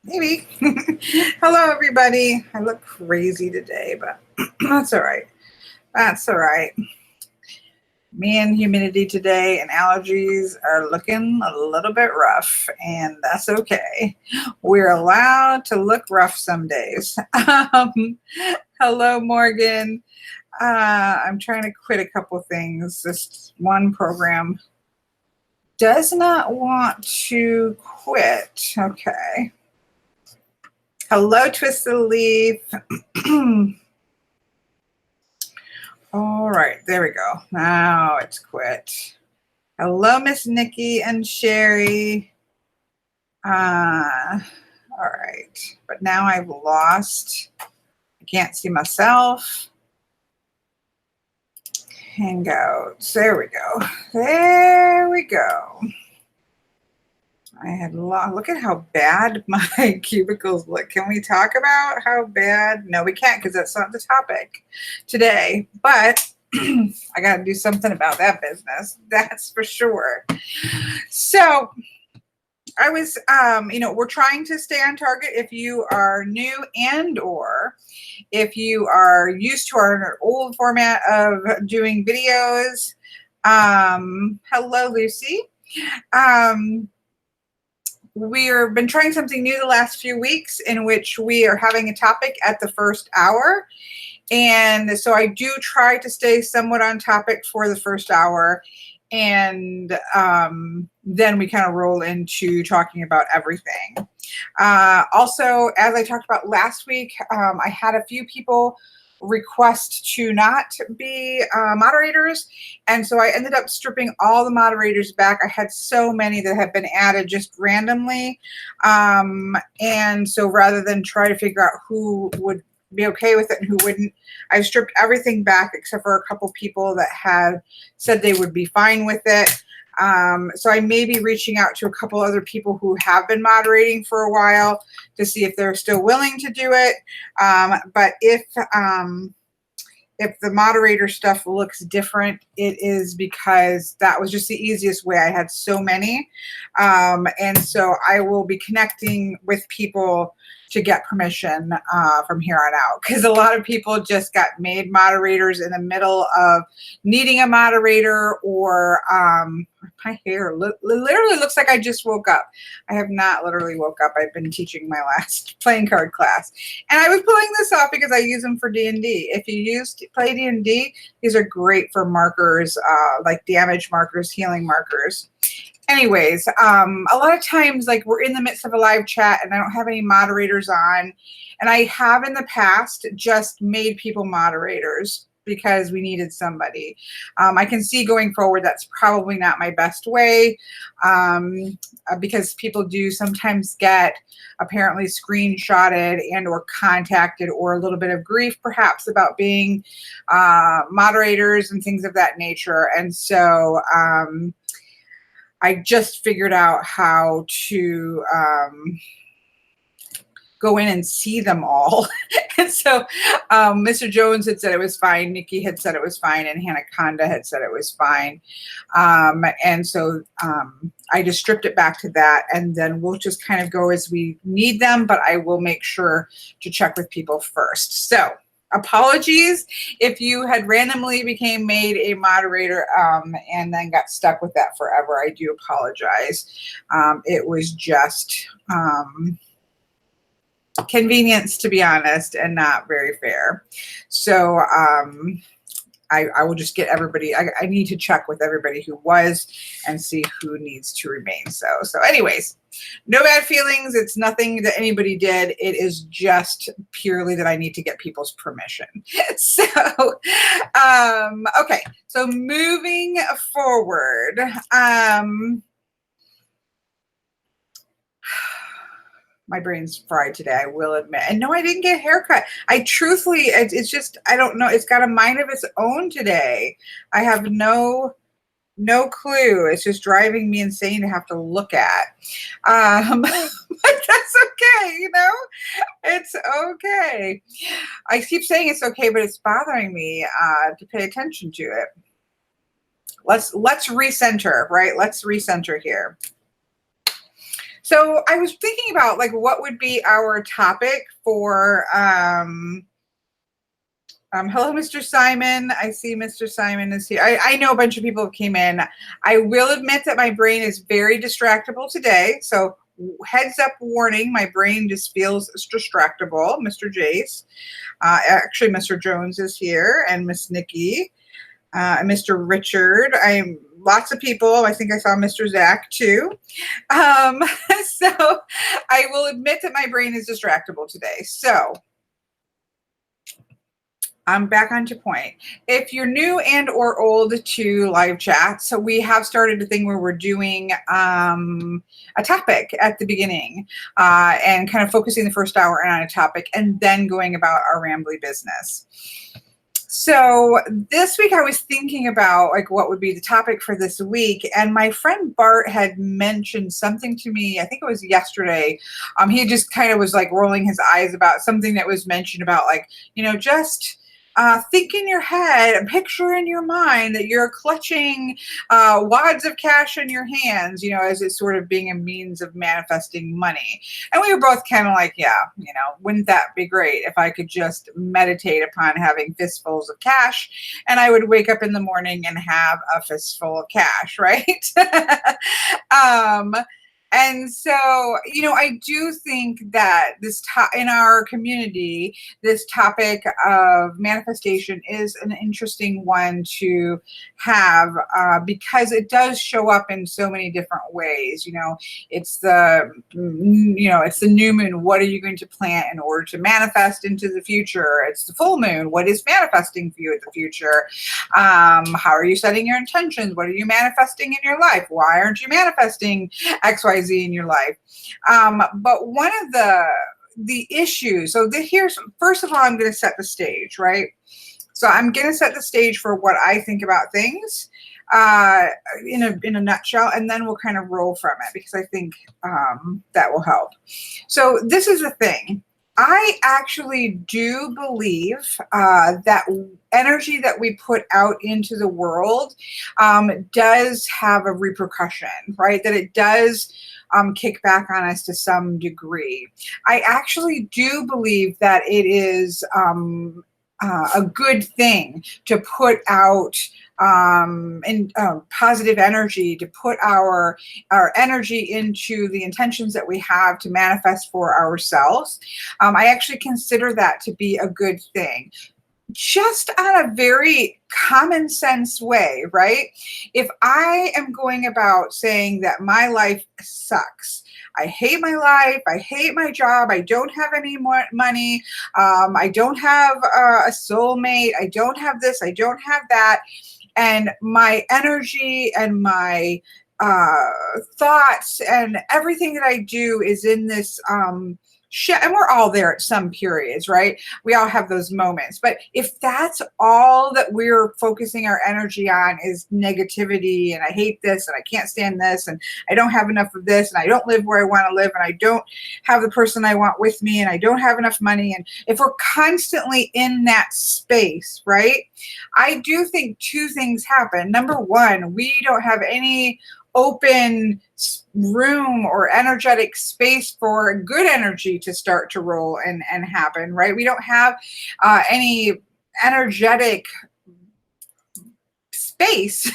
Maybe. Hello, everybody. I look crazy today, but that's all right. That's all right. Me and humidity today and allergies are looking a little bit rough, and that's okay. We're allowed to look rough some days. Hello, Morgan. I'm trying to quit a couple things. This one program does not want to quit. Okay. Hello, Twisted Leaf. All right, there we go. Now it's quit. Hello, Miss Nikki and Sherry. All right, but now I've lost. I can't see myself. Hangouts. There we go. There we go. I had look at how bad my cubicles look. Can we talk about how bad? No, we can't because that's not the topic today. But I got to do something about that business. That's for sure. So I was, we're trying to stay on target if you are new and or if you are used to our old format of doing videos. Hello, Lucy. We've been trying something new the last few weeks in which we are having a topic at the first hour. And so I do try to stay somewhat on topic for the first hour. And then we kind of roll into talking about everything. Also, as I talked about last week, I had a few people request to not be moderators, and so I ended up stripping all the moderators back. I had so many that had been added just randomly, and so rather than try to figure out who would be okay with it and who wouldn't, I stripped everything back except for a couple people that had said they would be fine with it. So I may be reaching out to a couple other people who have been moderating for a while to see if they're still willing to do it. But if the moderator stuff looks different, it is because that was just the easiest way. I had so many. And so I will be connecting with people to get permission from here on out, because a lot of people just got made moderators in the middle of needing a moderator, or my hair literally looks like I just woke up. I have not literally woke up. I've been teaching my last playing card class, and I was pulling this off because I use them for D&D. If you play D&D, these are great for markers, like damage markers, healing markers. Anyways, a lot of times, like, we're in the midst of a live chat and I don't have any moderators on, and I have in the past just made people moderators because we needed somebody. I can see going forward that's probably not my best way, because people do sometimes get apparently screenshotted and or contacted, or a little bit of grief perhaps about being moderators and things of that nature. And so I just figured out how to go in and see them all. And so Mr. Jones had said it was fine. Nikki had said it was fine. And Hannah Conda had said it was fine. And so I just stripped it back to that. And then we'll just kind of go as we need them. But I will make sure to check with people first. So apologies if you had randomly became made a moderator and then got stuck with that forever. I do apologize. It was just convenience, to be honest, and not very fair. So I will just get everybody. I need to check with everybody who was and see who needs to remain. So anyways, no bad feelings. It's nothing that anybody did. It is just purely that I need to get people's permission. So, okay. So moving forward, my brain's fried today, I will admit. And no, I didn't get a haircut. I truthfully, it's just, I don't know. It's got a mind of its own today. I have no clue. It's just driving me insane to have to look at. But that's okay, you know? It's okay. I keep saying it's okay, but it's bothering me to pay attention to it. Let's recenter, right? Let's recenter here. So I was thinking about like what would be our topic for hello, Mr. Simon. I see Mr. Simon is here. I know a bunch of people came in. I will admit that my brain is very distractible today. So heads up warning, my brain just feels distractible. Mr. Jace. Actually, Mr. Jones is here, and Miss Nikki, and Mr. Richard. I'm lots of people. I think I saw Mr. Zach too. So I will admit that my brain is distractible today. So I'm back onto point. If you're new and or old to live chat, so we have started a thing where we're doing a topic at the beginning and kind of focusing the first hour on a topic and then going about our rambly business. So this week I was thinking about like what would be the topic for this week, and my friend Bart had mentioned something to me, I think it was yesterday. He just kind of was like rolling his eyes about something that was mentioned about like, just think in your head and picture in your mind that you're clutching wads of cash in your hands, as it's sort of being a means of manifesting money. And we were both kind of like, yeah, wouldn't that be great if I could just meditate upon having fistfuls of cash and I would wake up in the morning and have a fistful of cash, right? And so, I do think that in our community, this topic of manifestation is an interesting one to have because it does show up in so many different ways. It's it's the new moon. What are you going to plant in order to manifest into the future? It's the full moon. What is manifesting for you in the future? How are you setting your intentions? What are you manifesting in your life? Why aren't you manifesting XYZ in your life? But one of the issues, so here's, first of all, I'm going to set the stage, right? So I'm going to set the stage for what I think about things in a nutshell, and then we'll kind of roll from it because I think that will help. So this is the thing. I actually do believe that energy that we put out into the world does have a repercussion, right? That it does kick back on us to some degree. I actually do believe that it is a good thing to put out positive energy, to put our energy into the intentions that we have to manifest for ourselves. I actually consider that to be a good thing, just on a very common sense way, right? If I am going about saying that my life sucks, I hate my life, I hate my job, I don't have any more money, I don't have a soulmate, I don't have this, I don't have that, and my energy and my thoughts and everything that I do is in this shit, and we're all there at some periods, right? We all have those moments. But if that's all that we're focusing our energy on is negativity, and I hate this, and I can't stand this, and I don't have enough of this, and I don't live where I want to live, and I don't have the person I want with me, and I don't have enough money, and if we're constantly in that space, right? I do think two things happen. Number one, we don't have any open room or energetic space for good energy to start to roll and happen, right? We don't have any energetic space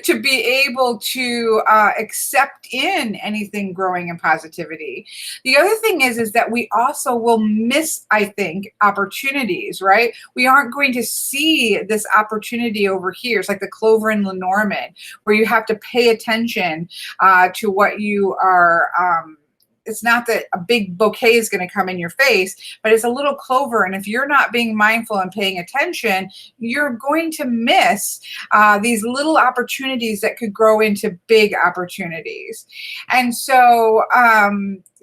to be able to accept in anything growing in positivity. The other thing is that we also will miss, I think, opportunities, right? We aren't going to see this opportunity over here. It's like the clover in Lenormand, where you have to pay attention to what you are it's not that a big bouquet is going to come in your face, but it's a little clover. And if you're not being mindful and paying attention, you're going to miss these little opportunities that could grow into big opportunities. And so,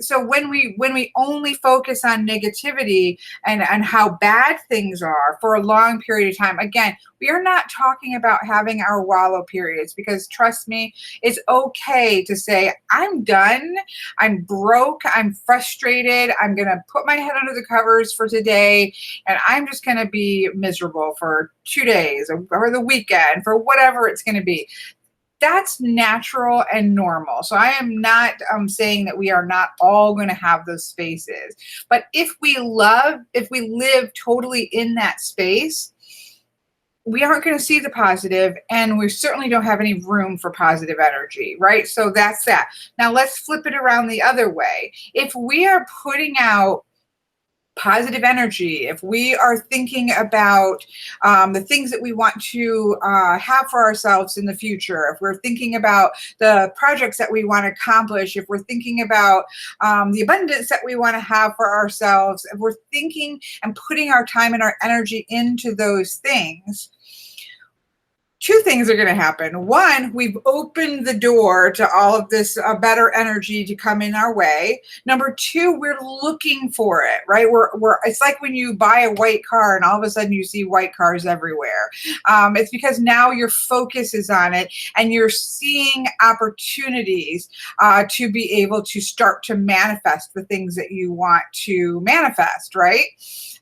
so when we only focus on negativity and how bad things are for a long period of time, again, we are not talking about having our wallow periods, because trust me, it's okay to say, I'm done, I'm broke, I'm frustrated, I'm going to put my head under the covers for today, and I'm just going to be miserable for 2 days or the weekend, for whatever it's going to be. that's natural and normal. So I am not saying that we are not all going to have those spaces. But if we live totally in that space, we aren't going to see the positive, and we certainly don't have any room for positive energy, right? So that's that. Now let's flip it around the other way. If we are putting out positive energy, if we are thinking about the things that we want to have for ourselves in the future, if we're thinking about the projects that we want to accomplish, if we're thinking about the abundance that we want to have for ourselves, if we're thinking and putting our time and our energy into those things, two things are going to happen. One, we've opened the door to all of this better energy to come in our way. Number two, we're looking for it, right? It's like when you buy a white car and all of a sudden you see white cars everywhere. It's because now your focus is on it and you're seeing opportunities to be able to start to manifest the things that you want to manifest, right?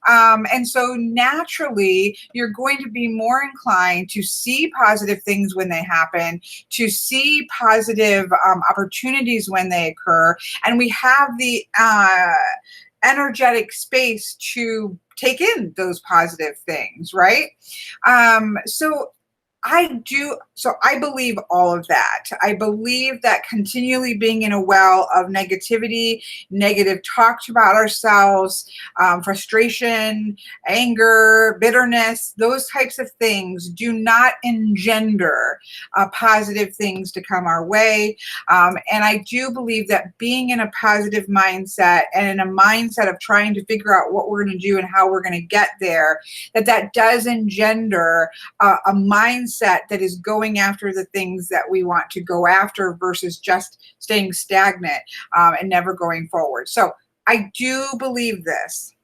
And so naturally, you're going to be more inclined to see positive things when they happen, to see positive opportunities when they occur. And we have the energetic space to take in those positive things, right? So I believe all of that. I believe that continually being in a well of negativity, negative talks about ourselves, frustration, anger, bitterness, those types of things do not engender positive things to come our way. And I do believe that being in a positive mindset and in a mindset of trying to figure out what we're going to do and how we're going to get there, that does engender a mindset that is going after the things that we want to go after versus just staying stagnant and never going forward. So I do believe this.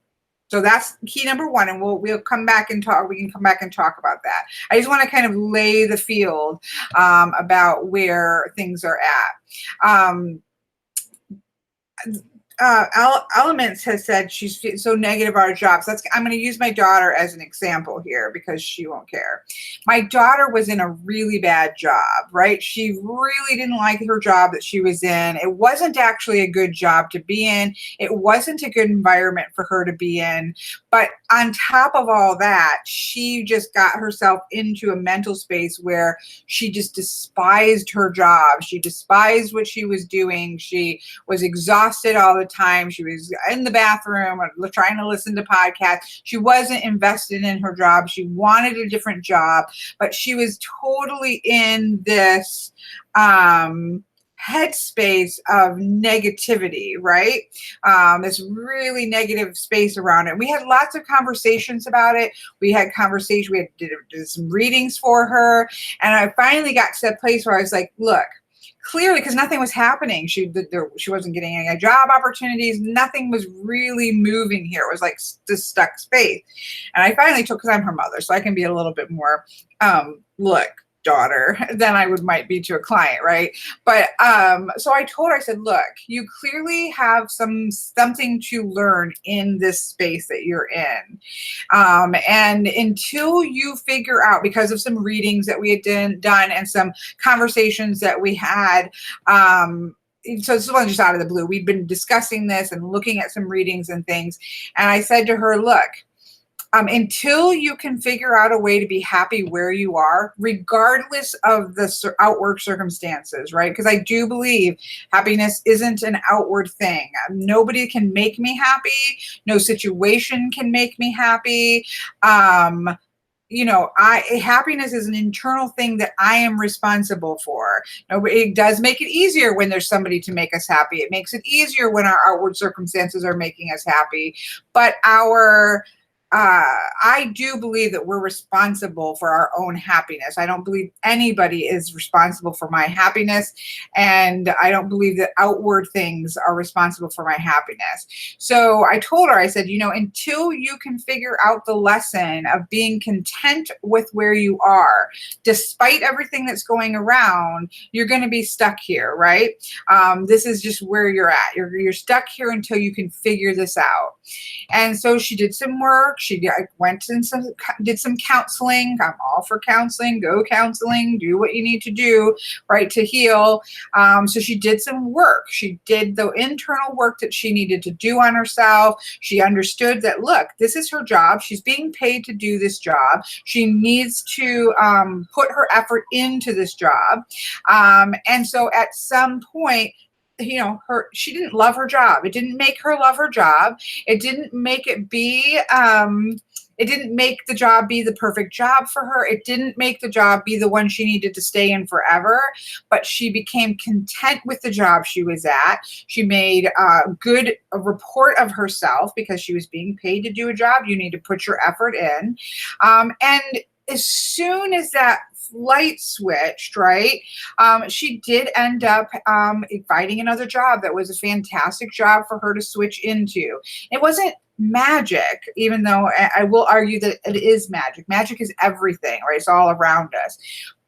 So that's key number one, and we'll come back and talk. We can come back and talk about that. I just want to kind of lay the field about where things are at. Elements has said she's so negative about her job. So I'm going to use my daughter as an example here because she won't care. My daughter was in a really bad job, right? She really didn't like her job that she was in. It wasn't actually a good job to be in. It wasn't a good environment for her to be in. But on top of all that, she just got herself into a mental space where she just despised her job. She despised what she was doing. She was exhausted all the time. She was in the bathroom trying to listen to podcasts. She wasn't invested in her job. She wanted a different job, but she was totally in this headspace of negativity, right? This really negative space around it. We had lots of conversations about it. We did some readings for her. And I finally got to that place where I was like, look, clearly, because nothing was happening. She wasn't getting any job opportunities. Nothing was really moving here. It was like this stuck space. And I finally because I'm her mother, so I can be a little bit more, look, daughter, than I might be to a client, right? But so I told her, I said, look, you clearly have something to learn in this space that you're in. And until you figure out, because of some readings that we had done and some conversations that we had, so this wasn't just out of the blue. We'd been discussing this and looking at some readings and things. And I said to her, look, until you can figure out a way to be happy where you are, regardless of the outward circumstances, right? Because I do believe happiness isn't an outward thing. Nobody can make me happy. No situation can make me happy. Happiness is an internal thing that I am responsible for. It does make it easier when there's somebody to make us happy. It makes it easier when our outward circumstances are making us happy. But I do believe that we're responsible for our own happiness. I don't believe anybody is responsible for my happiness, and I don't believe that outward things are responsible for my happiness. So I told her, I said, until you can figure out the lesson of being content with where you are, despite everything that's going around, you're going to be stuck here, right? This is just where you're at. You're stuck here until you can figure this out. And so she did some work. She went and did some counseling. I'm all for counseling. Go counseling. Do what you need to do, right, to heal. So she did some work. She did the internal work that she needed to do on herself. She understood that, look, this is her job. She's being paid to do this job. She needs to put her effort into this job. And so at some point, she didn't love her job. It didn't make her love her job. It didn't make it be, it didn't make the job be the perfect job for her. It didn't make the job be the one she needed to stay in forever, but she became content with the job she was at. She made a report of herself because she was being paid to do a job. You need to put your effort in. And as soon as that light switched, right, she did end up finding another job that was a fantastic job for her to switch into. It wasn't magic, even though I will argue that it is magic. Magic is everything, right? It's all around us.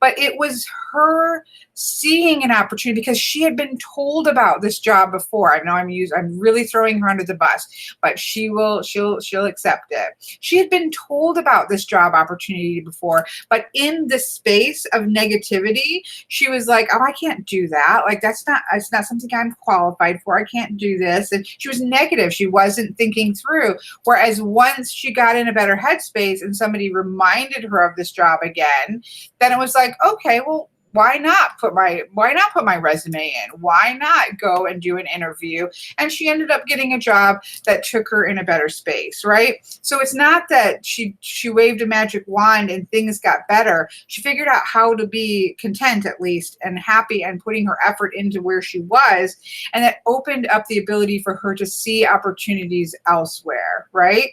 But it was her seeing an opportunity because she had been told about this job before. I know I'm really throwing her under the bus, but she'll accept it. She had been told about this job opportunity before, but in the space of negativity, she was like, "Oh, I can't do that. Like it's not something I'm qualified for. I can't do this." And she was negative. She wasn't thinking through. Whereas once she got in a better headspace and somebody reminded her of this job again, then it was like, okay, well, why not put my resume in? Why not go and do an interview? And she ended up getting a job that took her in a better space, right? So it's not that she waved a magic wand and things got better. She figured out how to be content, at least, and happy, and putting her effort into where she was, and that opened up the ability for her to see opportunities elsewhere, right?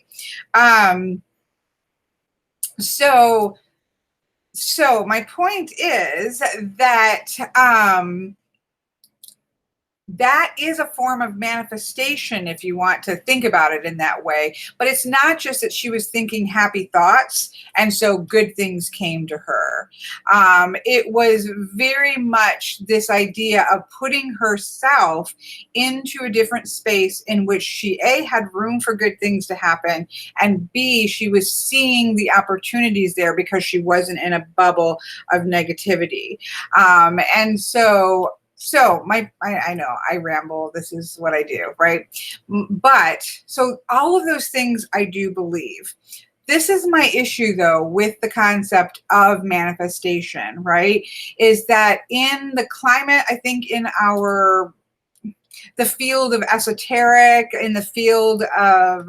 So my point is that that is a form of manifestation, if you want to think about it in that way. But it's not just that she was thinking happy thoughts and so good things came to her. It was very much this idea of putting herself into a different space in which she, A, had room for good things to happen, and B, she was seeing the opportunities there because she wasn't in a bubble of negativity. And so I know I ramble. This is what I do, right? But so all of those things I do believe. This is my issue, though, with the concept of manifestation, right? Is that in the climate, I think in the field of esoteric, in the field of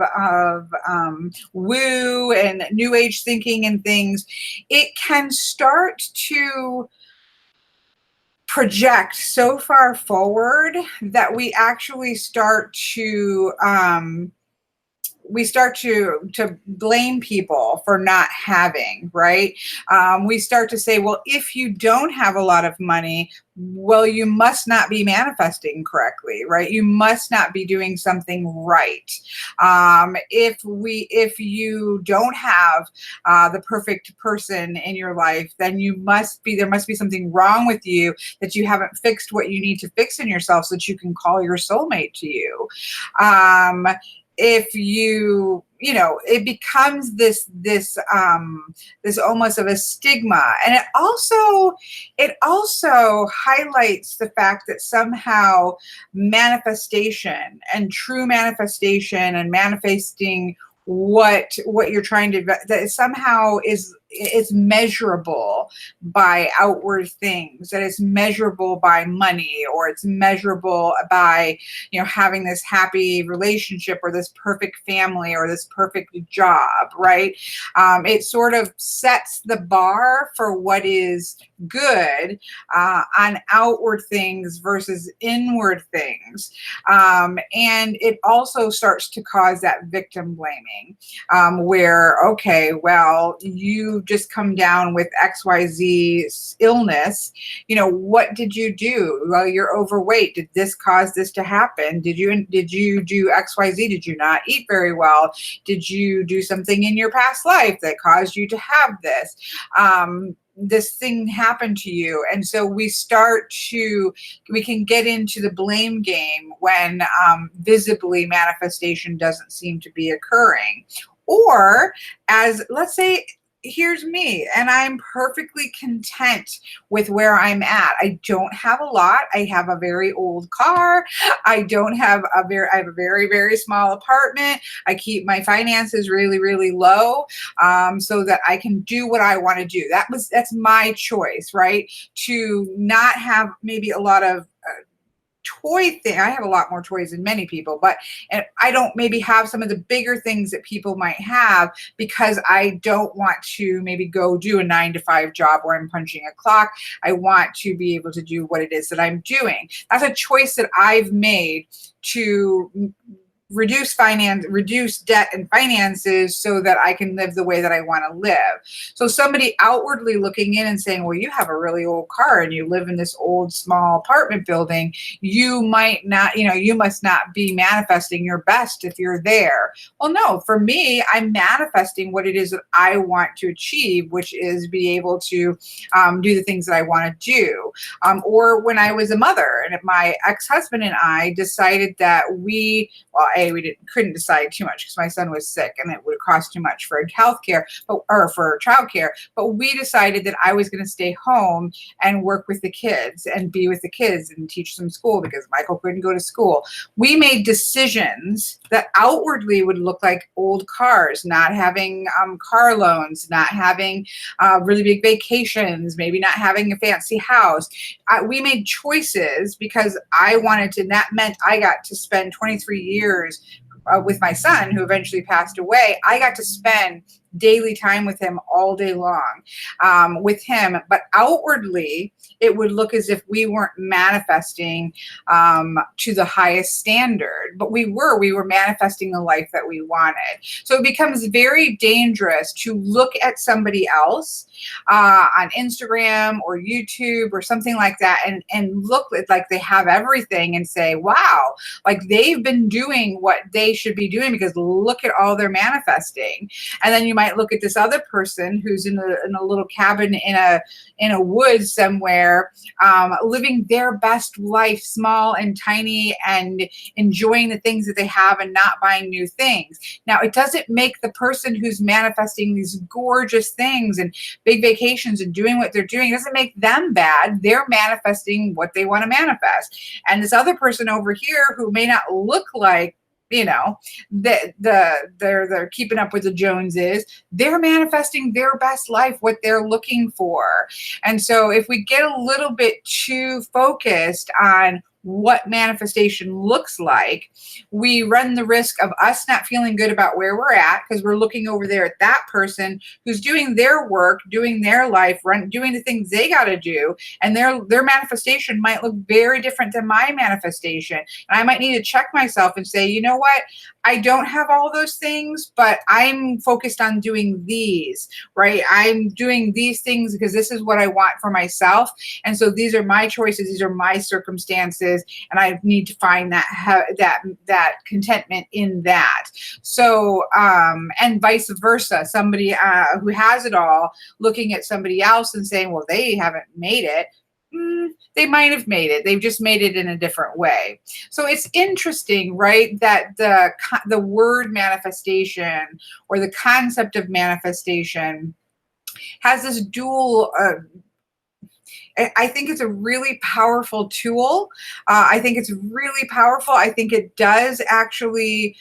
woo and new age thinking and things, it can start to project so far forward that we actually start to blame people for not having, right? We start to say, well, if you don't have a lot of money, well, you must not be manifesting correctly, right? You must not be doing something right. If you don't have the perfect person in your life, then there must be something wrong with you, that you haven't fixed what you need to fix in yourself so that you can call your soulmate to you. If it becomes this almost of a stigma, and it also highlights the fact that somehow manifestation and true manifestation and manifesting what you're trying to, that somehow it's measurable by outward things, that it's measurable by money, or it's measurable by having this happy relationship or this perfect family or this perfect job, right? It sort of sets the bar for what is good on outward things versus inward things, and it also starts to cause that victim blaming, where, okay, well, you just come down with XYZ illness. What did you do? Well, you're overweight. Did this cause this to happen? Did you do XYZ? Did you not eat very well? Did you do something in your past life that caused you to have this? this thing happened to you. And so we can get into the blame game when visibly manifestation doesn't seem to be occurring. Or as, let's say, here's me and I'm perfectly content with where I'm at. I don't have a lot. I have a very old car. I have a very, very small apartment. I keep my finances really, really low, so that I can do what I want to do. That's my choice, right? To not have maybe a lot of toy thing. I have a lot more toys than many people, but and I don't maybe have some of the bigger things that people might have because I don't want to maybe go do a 9-to-5 job where I'm punching a clock. I want to be able to do what it is that I'm doing. That's a choice that I've made to reduce debt and finances so that I can live the way that I want to live. So somebody outwardly looking in and saying, well, you have a really old car and you live in this old small apartment building, you might not, you must not be manifesting your best if you're there. Well, no, for me, I'm manifesting what it is that I want to achieve, which is be able to do the things that I want to do. Or when I was a mother and my ex-husband and I decided that we couldn't decide too much because my son was sick and it would cost too much for healthcare, or for childcare. But we decided that I was going to stay home and work with the kids and be with the kids and teach them school because Michael couldn't go to school. We made decisions that outwardly would look like old cars, not having car loans, not having really big vacations, maybe not having a fancy house. We made choices because I wanted to, and that meant I got to spend 23 years with my son, who eventually passed away. I got to spend daily time with him all day long with him. But outwardly, it would look as if we weren't manifesting to the highest standard. But we were manifesting the life that we wanted. So it becomes very dangerous to look at somebody else on Instagram or YouTube or something like that and look like they have everything and say, wow, like they've been doing what they should be doing because look at all they're manifesting. And then you might look at this other person who's in a little cabin in a woods somewhere, living their best life, small and tiny, and enjoying the things that they have and not buying new things. Now, it doesn't make the person who's manifesting these gorgeous things and big vacations and doing what they're doing, it doesn't make them bad. They're manifesting what they want to manifest. And this other person over here who may not look like, they're keeping up with the Joneses, they're manifesting their best life, what they're looking for. And so if we get a little bit too focused on what manifestation looks like, we run the risk of us not feeling good about where we're at because we're looking over there at that person who's doing their work, doing their life, doing the things they got to do, and their manifestation might look very different than my manifestation. And I might need to check myself and say, you know what? I don't have all those things, but I'm focused on doing these, right? I'm doing these things because this is what I want for myself. And so these are my choices. These are my circumstances. And I need to find that contentment in that. So, and vice versa, somebody who has it all looking at somebody else and saying, well, they haven't made it. They might have made it. They've just made it in a different way. So it's interesting, right, that the word manifestation or the concept of manifestation has this dual I think it's a really powerful tool. I think it's really powerful. I think it does actually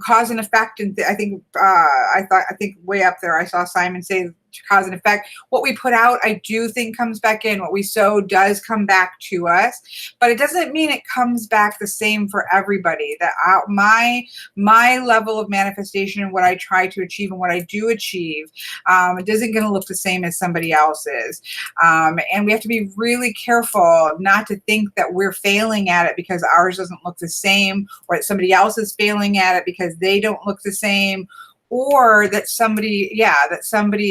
cause an effect. And I think way up there I saw Simon say cause and effect. What we put out, I do think comes back in. What we sow does come back to us, but it doesn't mean it comes back the same for everybody. That my level of manifestation and what I try to achieve and what I do achieve, it isn't going to look the same as somebody else's. And we have to be really careful not to think that we're failing at it because ours doesn't look the same, or that somebody else is failing at it because they don't look the same. Or that somebody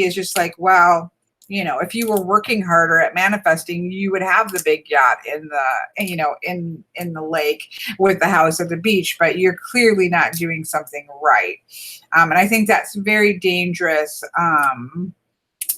is just like, well, if you were working harder at manifesting, you would have the big yacht in the lake with the house at the beach, but you're clearly not doing something right. And I think that's very dangerous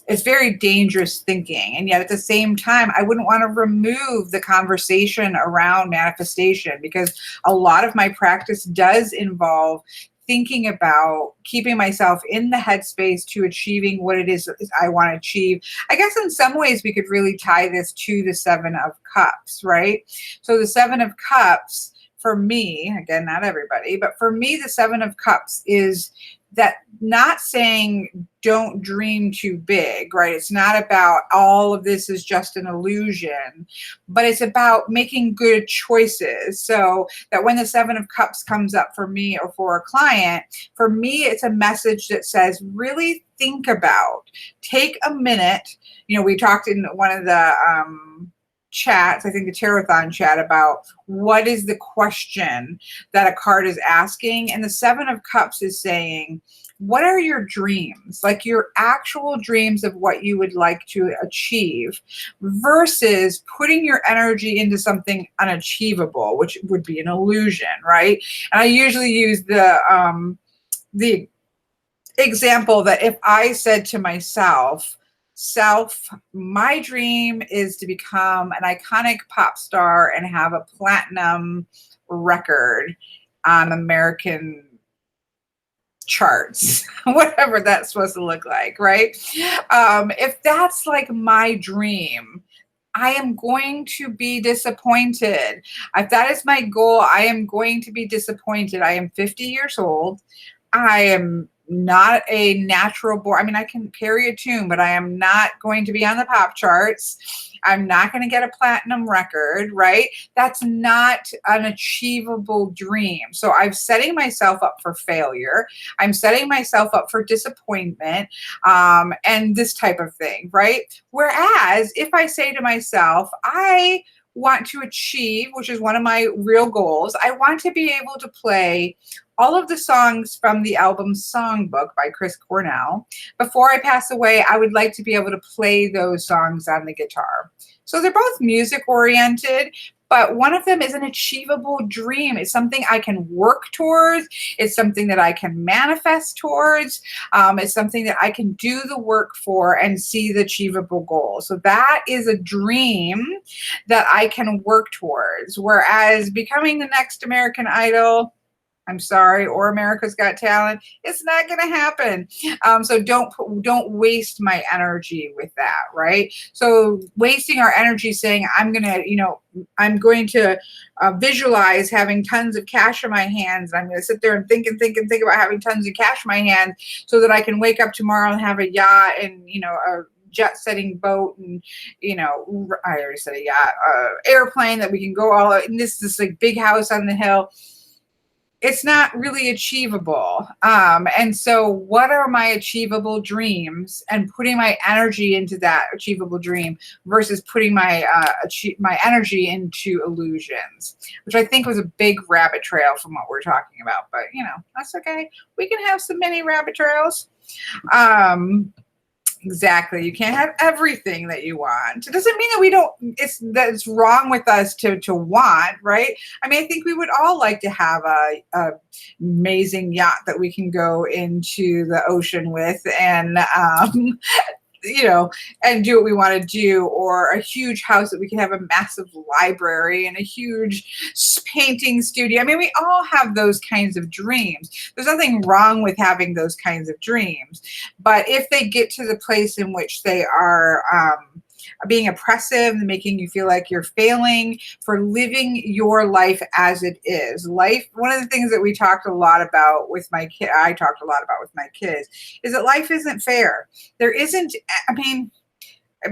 It's very dangerous thinking. And yet at the same time, I wouldn't want to remove the conversation around manifestation, because a lot of my practice does involve thinking about keeping myself in the headspace to achieving what it is I want to achieve. I guess in some ways we could really tie this to the Seven of Cups, right? So the Seven of Cups, for me, again, not everybody, but for me, the Seven of Cups is that not saying don't dream too big, right? It's not about all of this is just an illusion, but it's about making good choices. So that when the Seven of Cups comes up for me or for a client, for me, it's a message that says, really think about, take a minute. You know, we talked in one of the chats, I think the Tarot-thon chat, about what is the question that a card is asking. And the Seven of Cups is saying, what are your dreams? Like your actual dreams of what you would like to achieve, versus putting your energy into something unachievable, which would be an illusion, right? And I usually use the example that if I said to myself, my dream is to become an iconic pop star and have a platinum record on American charts, whatever that's supposed to look like, right? If that's like my dream, I am going to be disappointed. If that is my goal, I am going to be disappointed. I am 50 years old. I am not a natural born. I mean, I can carry a tune, but I am not going to be on the pop charts. I'm not going to get a platinum record, right? That's not an achievable dream. So I'm setting myself up for failure. I'm setting myself up for disappointment, and this type of thing, right? Whereas if I say to myself, I want to achieve, which is one of my real goals, I want to be able to play all of the songs from the album Songbook by Chris Cornell. Before I pass away, I would like to be able to play those songs on the guitar. So they're both music oriented, but one of them is an achievable dream. It's something I can work towards. It's something that I can manifest towards. It's something that I can do the work for and see the achievable goal. So that is a dream that I can work towards. Whereas becoming the next American Idol, I'm sorry, or America's Got Talent, it's not going to happen. So don't waste my energy with that, right? So wasting our energy saying I'm going to visualize having tons of cash in my hands. I'm going to sit there and think about having tons of cash in my hands so that I can wake up tomorrow and have a yacht and a jet-setting boat, and I already said a yacht, airplane that we can go all out. And this like big house on the hill. It's not really achievable. And so what are my achievable dreams, and putting my energy into that achievable dream versus putting my energy into illusions, which I think was a big rabbit trail from what we're talking about, but that's okay. We can have some mini rabbit trails. Exactly. You can't have everything that you want. It doesn't mean that we don't, that's wrong with us to want, right? I mean, I think we would all like to have a amazing yacht that we can go into the ocean with and, and do what we want to do, or a huge house that we can have a massive library and a huge painting studio. I mean, we all have those kinds of dreams. There's nothing wrong with having those kinds of dreams. But if they get to the place in which they are being oppressive and making you feel like you're failing for living your life as it is. Life, one of the things that we talked a lot about with my kid, I talked a lot about with my kids, is that life isn't fair. There isn't, I mean,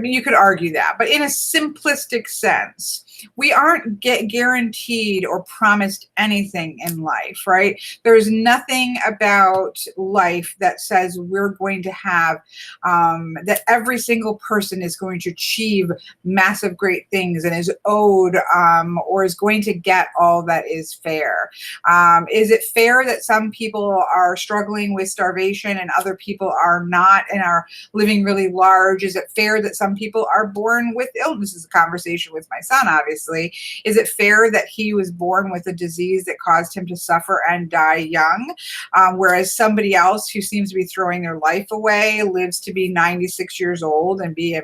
you could argue that, but in a simplistic sense, we aren't guaranteed or promised anything in life, right? There's nothing about life that says we're going to have, that every single person is going to achieve massive great things and is owed, or is going to get all that is fair. Is it fair that some people are struggling with starvation and other people are not and are living really large? Is it fair that some people are born with illness? This is a conversation with my son, obviously. obviously. Is it fair that he was born with a disease that caused him to suffer and die young, whereas somebody else who seems to be throwing their life away lives to be 96 years old and be a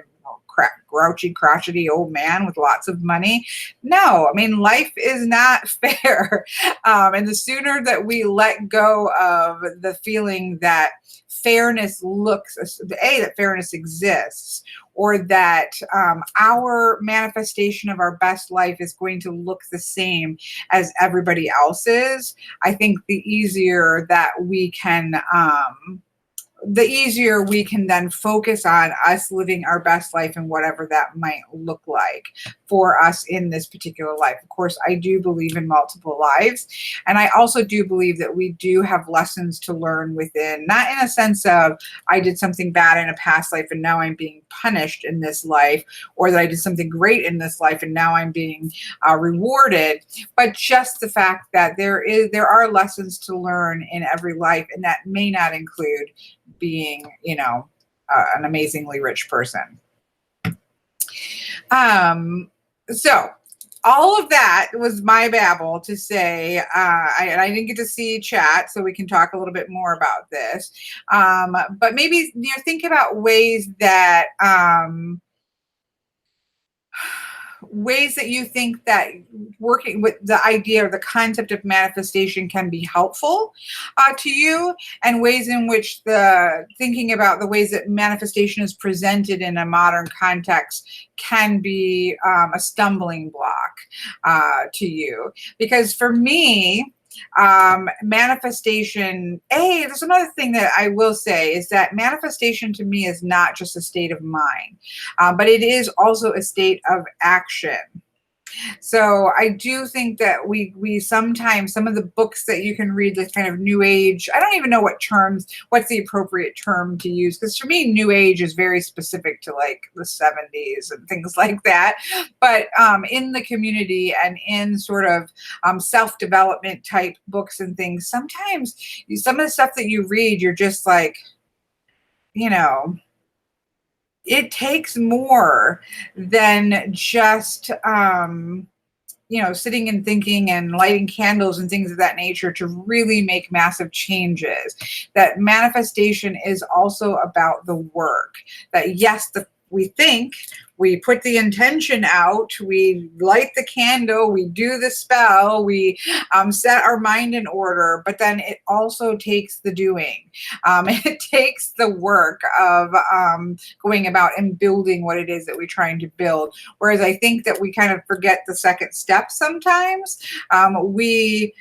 grouchy, crotchety old man with lots of money? No, I mean, life is not fair. And the sooner that we let go of the feeling that fairness looks, that fairness exists, or that our manifestation of our best life is going to look the same as everybody else's, I think the easier we can then focus on us living our best life and whatever that might look like for us in this particular life. Of course, I do believe in multiple lives. And I also do believe that we do have lessons to learn within, not in a sense of I did something bad in a past life and now I'm being punished in this life, or that I did something great in this life and now I'm being rewarded, but just the fact that there are lessons to learn in every life, and that may not include being, an amazingly rich person. So all of that was my babble to say, I didn't get to see chat, so we can talk a little bit more about this. But maybe, think about ways that you think that working with the idea or the concept of manifestation can be helpful to you, and ways in which thinking about the ways that manifestation is presented in a modern context can be a stumbling block to you. Because for me, manifestation, there's another thing that I will say is that manifestation to me is not just a state of mind, but it is also a state of action. So I do think that we sometimes, some of the books that you can read, this kind of new age, I don't even know what's the appropriate term to use, because for me, new age is very specific to like the 70s and things like that. But in the community and in sort of self-development type books and things, sometimes some of the stuff that you read, you're just like, it takes more than just, sitting and thinking and lighting candles and things of that nature to really make massive changes. That manifestation is also about the work. That yes, we think, we put the intention out, we light the candle, we do the spell, we set our mind in order, but then it also takes the doing. It takes the work of going about and building what it is that we're trying to build. Whereas I think that we kind of forget the second step sometimes. We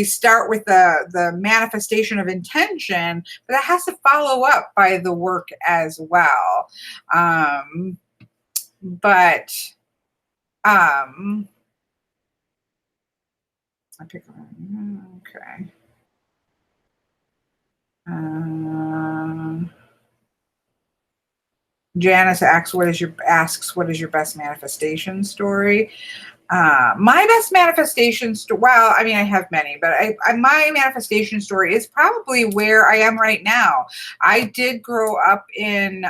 start with the manifestation of intention, but that has to follow up by the work as well. But I pick one. Okay. Janice asks, what is your best manifestation story? My best manifestation story, well, I mean, I have many, but my manifestation story is probably where I am right now. I did grow up in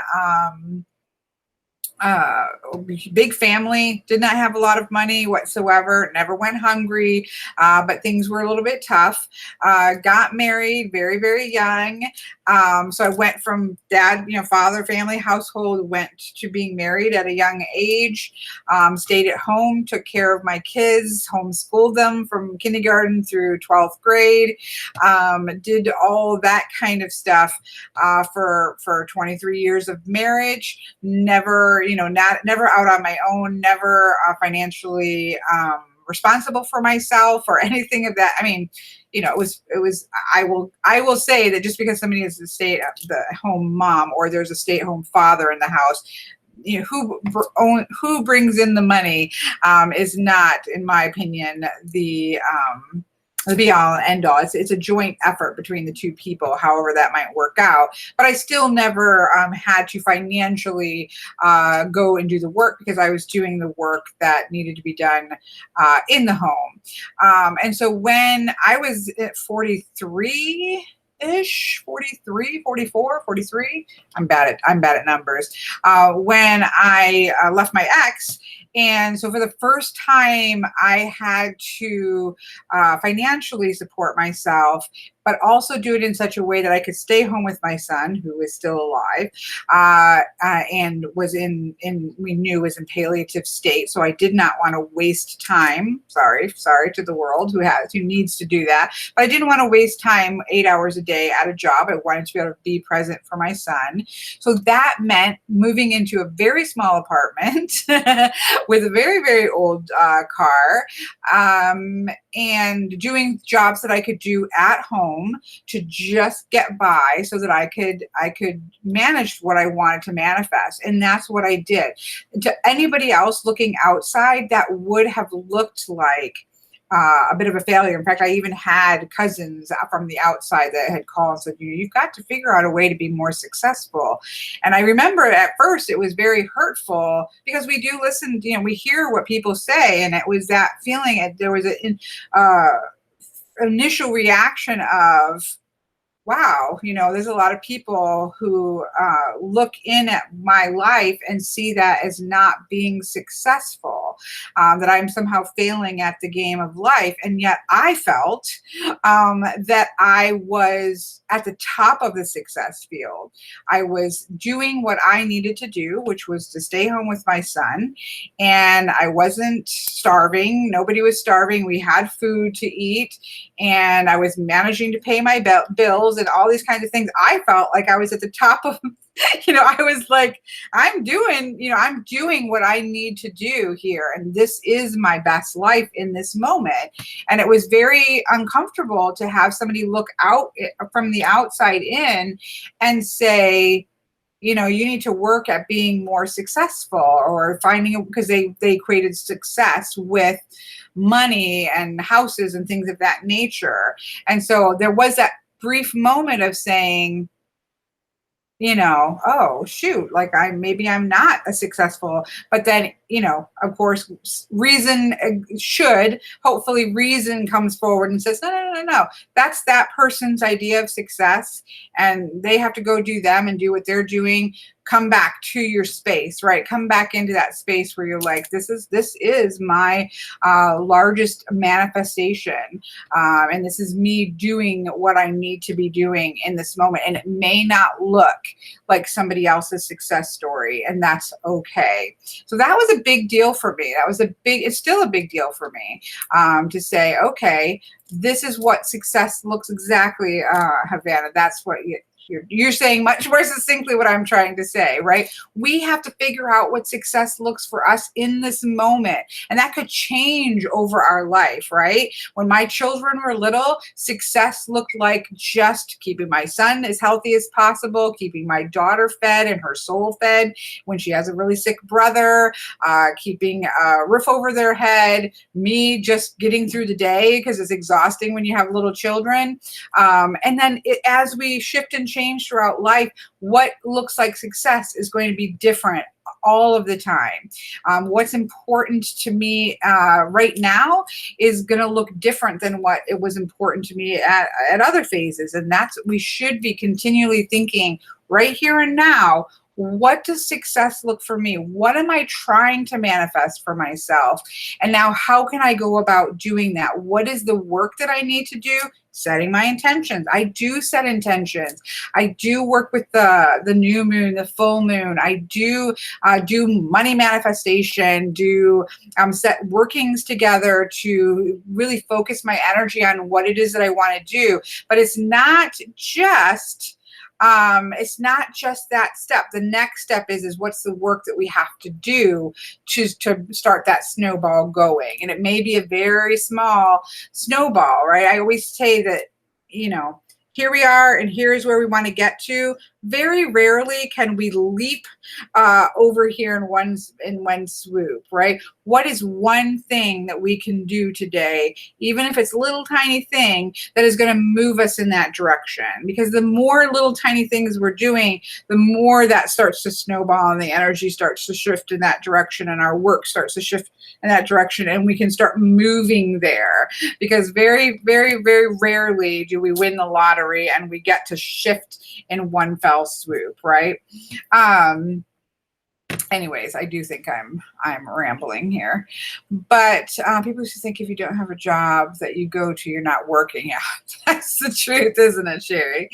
big family, did not have a lot of money whatsoever, never went hungry, but things were a little bit tough. Got married very, very young. So I went from dad, father, family, household, went to being married at a young age, stayed at home, took care of my kids, homeschooled them from kindergarten through 12th grade, did all that kind of stuff for 23 years of marriage. Never, never out on my own, never financially responsible for myself or anything of that. I mean, it was, I will say that just because somebody is a stay-at-home mom or there's a stay-at-home father in the house, who brings in the money is not, in my opinion, the be all and end all. It's a joint effort between the two people, however that might work out. But I still never had to financially go and do the work because I was doing the work that needed to be done in the home. And so when I was at 43-ish, 43, 44, 43, I'm bad at numbers. When I left my ex And so for the first time, I had to financially support myself, but also do it in such a way that I could stay home with my son, who is still alive, and was we knew was in palliative state. So I did not want to waste time. Sorry to the world who needs to do that. But I didn't want to waste time 8 hours a day at a job. I wanted to be able to be present for my son. So that meant moving into a very small apartment with a very, very old car, and doing jobs that I could do at home to just get by so that I could manage what I wanted to manifest. And that's what I did. To anybody else looking outside, that would have looked like a bit of a failure. In fact, I even had cousins from the outside that had called and said, you've got to figure out a way to be more successful. And I remember at first it was very hurtful, because we do listen, we hear what people say. And it was that feeling, there was an initial reaction of, wow, there's a lot of people who look in at my life and see that as not being successful, that I'm somehow failing at the game of life. And yet I felt that I was at the top of the success field. I was doing what I needed to do, which was to stay home with my son. And I wasn't starving. Nobody was starving. We had food to eat. And I was managing to pay my bills and all these kinds of things. I felt like I was at the top of, I was like, I'm doing what I need to do here. And this is my best life in this moment. And it was very uncomfortable to have somebody look out from the outside in and say, you need to work at being more successful, or finding, because they equated success with money and houses and things of that nature. And so there was that brief moment of saying, oh shoot, like maybe I'm not a successful, but then, of course, hopefully reason comes forward and says, no, that's that person's idea of success, and they have to go do them and do what they're doing. Come back to your space, right? Come back into that space where you're like, this is my largest manifestation. And this is me doing what I need to be doing in this moment. And it may not look like somebody else's success story, and that's okay. So that was a big deal for me. It's still a big deal for me, to say, okay, this is what success looks exactly, Havana. That's what you're saying much more succinctly what I'm trying to say, right? We have to figure out what success looks for us in this moment. And that could change over our life, right? When my children were little, success looked like just keeping my son as healthy as possible, keeping my daughter fed and her soul fed when she has a really sick brother, keeping a roof over their head, me just getting through the day, because it's exhausting when you have little children. And then as we shift and change throughout life, what looks like success is going to be different all of the time. What's important to me right now is going to look different than what it was important to me at other phases. And we should be continually thinking right here and now, what does success look for me? What am I trying to manifest for myself? And now how can I go about doing that? What is the work that I need to do? Setting my intentions. I do set intentions. I do work with the new moon, the full moon. I do money manifestation, set workings together to really focus my energy on what it is that I want to do. But it's not just that step. The next step is what's the work that we have to do to start that snowball going. And it may be a very small snowball, right? I always say that, here we are and here's where we want to get to. Very rarely can we leap over here in one swoop, right? What is one thing that we can do today, even if it's a little tiny thing, that is going to move us in that direction? Because the more little tiny things we're doing, the more that starts to snowball and the energy starts to shift in that direction, and our work starts to shift in that direction, and we can start moving there. Because very, very, very rarely do we win the lottery and we get to shift in one fell swoop, right? Anyways, I do think I'm rambling here, but people used to think if you don't have a job that you go to, you're not working. Yeah, that's the truth, isn't it, Sherry?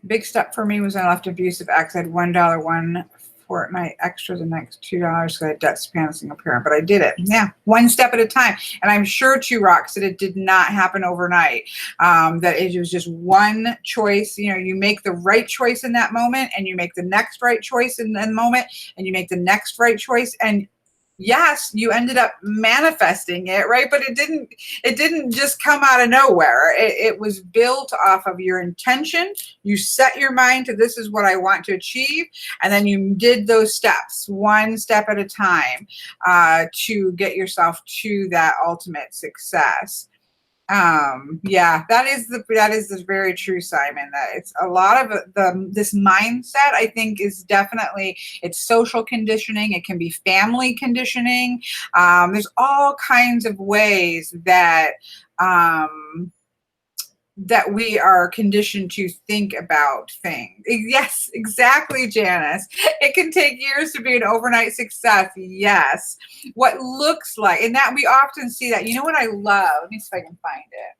Big step for me was when I left abusive ex. I had $1 one fortnight extra the next $2 because I had debt to pay on a single parent, but I did it. Yeah, one step at a time. And I'm sure, too, Rox, that it did not happen overnight. That it was just one choice. You know, you make the right choice in that moment, and you make the next right choice in the moment, and you make the next right choice, and yes, you ended up manifesting it, right? But it didn't just come out of nowhere. It was built off of your intention. You set your mind to, this is what I want to achieve. And then you did those steps, one step at a time, to get yourself to that ultimate success. Yeah, that is the very true, Simon. That it's a lot of this mindset, I think, is definitely, it's social conditioning. It can be family conditioning. There's all kinds of ways that that we are conditioned to think about things. Yes, exactly, Janice. It can take years to be an overnight success. Yes. What looks like, and that we often see that. You know what I love? Let me see if I can find it.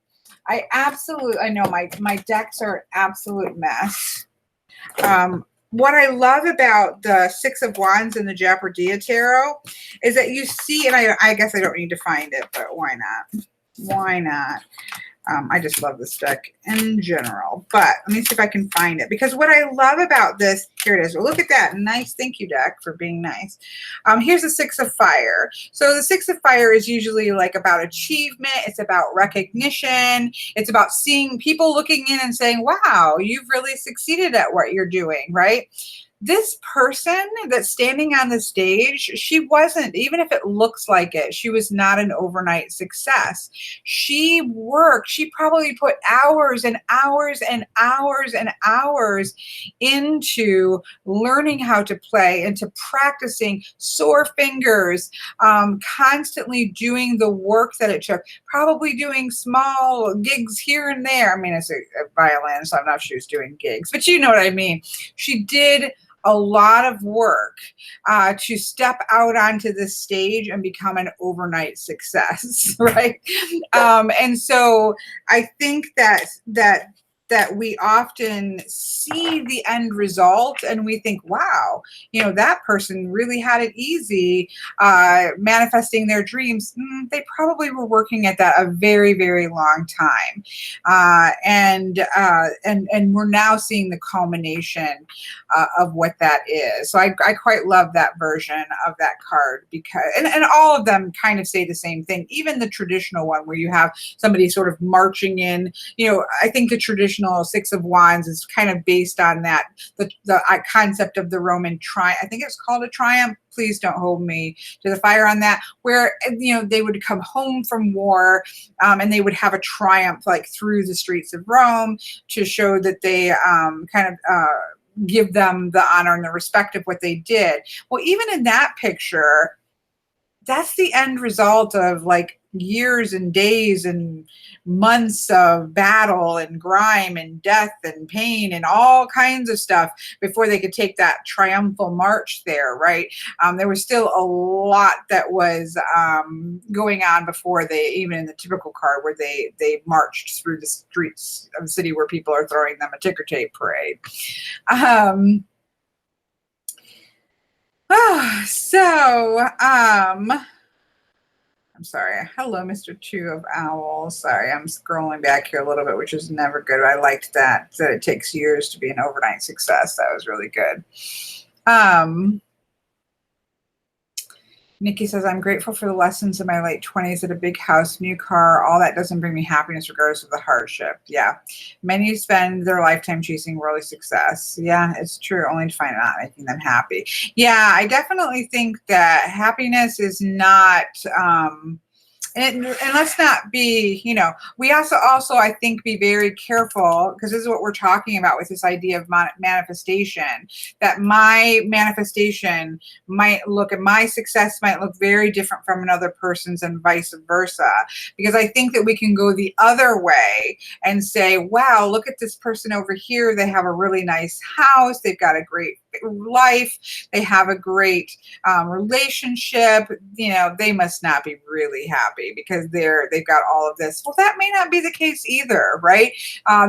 I know my decks are an absolute mess. What I love about the Six of Wands and the Jeopardia Tarot is that you see, and I guess I don't need to find it, but why not? Why not? I just love this deck in general, but let me see if I can find it, because what I love about this, here it is. Well, look at that. Nice. Thank you, deck, for being nice. Here's the Six of Fire. So the Six of Fire is usually like about achievement. It's about recognition. It's about seeing people looking in and saying, wow, you've really succeeded at what you're doing, right? This person that's standing on the stage, she wasn't, even if it looks like it, she was not an overnight success. She worked, she probably put hours and hours and hours and hours into learning how to play, into practicing, sore fingers, constantly doing the work that it took, probably doing small gigs here and there. I mean, it's a violin, so I'm not sure she was doing gigs, but you know what I mean. She did a lot of work to step out onto the stage and become an overnight success, right? And so I think that we often see the end result and we think, wow, you know, that person really had it easy manifesting their dreams. They probably were working at that a very, very long time. And we're now seeing the culmination of what that is. So I quite love that version of that card, because, and all of them kind of say the same thing. Even the traditional one where you have somebody sort of marching in, you know, I think the traditional Six of Wands is kind of based on that, the concept of the Roman triumph. I think it's called a triumph. Please don't hold me to the fire on that, where, you know, they would come home from war and they would have a triumph like through the streets of Rome to show that they give them the honor and the respect of what they did. Well, even in that picture, that's the end result of like years and days and months of battle and grime and death and pain and all kinds of stuff before they could take that triumphal march there, right? There was still a lot that was going on before they, even in the typical card where they marched through the streets of the city where people are throwing them a ticker tape parade. I'm sorry. Hello, Mr. Two of Owls. Sorry, I'm scrolling back here a little bit, which is never good. I liked that it takes years to be an overnight success. That was really good. Nikki says, I'm grateful for the lessons in my late 20s at a big house, new car. All that doesn't bring me happiness regardless of the hardship. Yeah. Many spend their lifetime chasing worldly success. Yeah, it's true. Only to find it not making them happy. Yeah, I definitely think that happiness is not, and let's not be, we also I think be very careful, because this is what we're talking about with this idea of manifestation, that my manifestation might look, and my success might look very different from another person's, and vice versa. Because I think that we can go the other way and say, wow, look at this person over here. They have a really nice house. They've got a great life. They have a great relationship. They must not be really happy because they've got all of this. Well, that may not be the case either, right?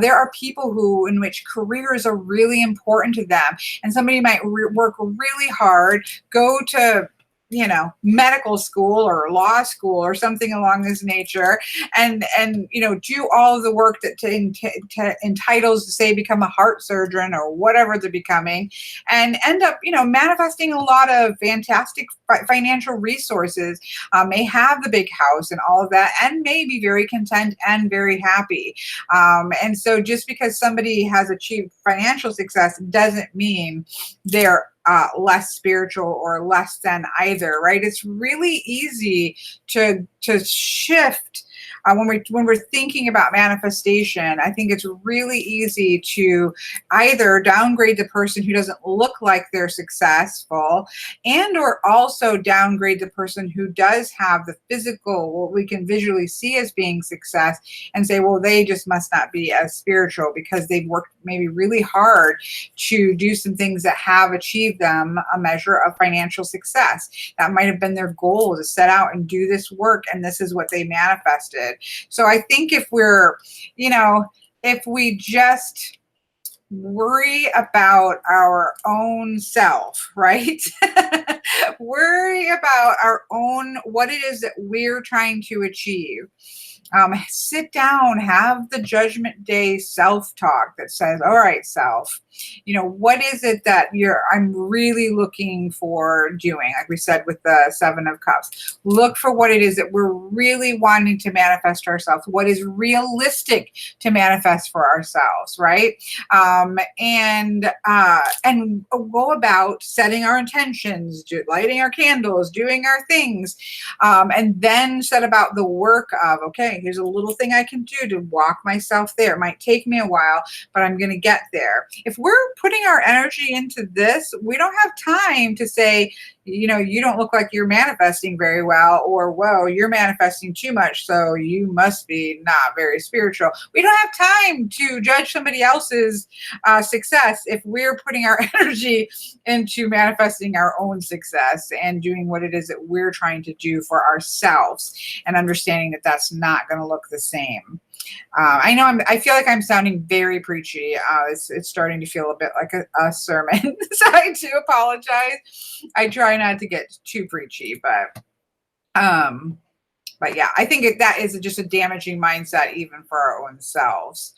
There are people in which careers are really important to them, and somebody might work really hard, go to medical school or law school or something along this nature, and do all of the work that entitles to, say, become a heart surgeon or whatever they're becoming, and end up manifesting a lot of fantastic financial resources, may have the big house and all of that, and may be very content and very happy. And so just because somebody has achieved financial success doesn't mean they're less spiritual or less than either, right? It's really easy to shift when we're thinking about manifestation. I think it's really easy to either downgrade the person who doesn't look like they're successful, and or also downgrade the person who does have the physical, what we can visually see as being success, and say, well, they just must not be as spiritual because they've worked maybe really hard to do some things that have achieved them a measure of financial success. That might have been their goal, to set out and do this work, and this is what they manifested. So I think if we just worry about our own self, right? Worry about our own, what it is that we're trying to achieve. Sit down, have the Judgment Day self-talk that says, all right, self, what is it that I'm really looking for doing? Like we said with the Seven of Cups, look for what it is that we're really wanting to manifest ourselves, what is realistic to manifest for ourselves, right? And go about setting our intentions, lighting our candles, doing our things, and then set about the work of, okay, here's a little thing I can do to walk myself there. It might take me a while, but I'm going to get there. If we're putting our energy into this, we don't have time to say, you don't look like you're manifesting very well, or, whoa, you're manifesting too much, so you must be not very spiritual. We don't have time to judge somebody else's success if we're putting our energy into manifesting our own success and doing what it is that we're trying to do for ourselves, and understanding that that's not going to look the same. I feel like I'm sounding very preachy. It's starting to feel a bit like a sermon, so I do apologize. I try not to get too preachy, but yeah, I think that is just a damaging mindset even for our own selves.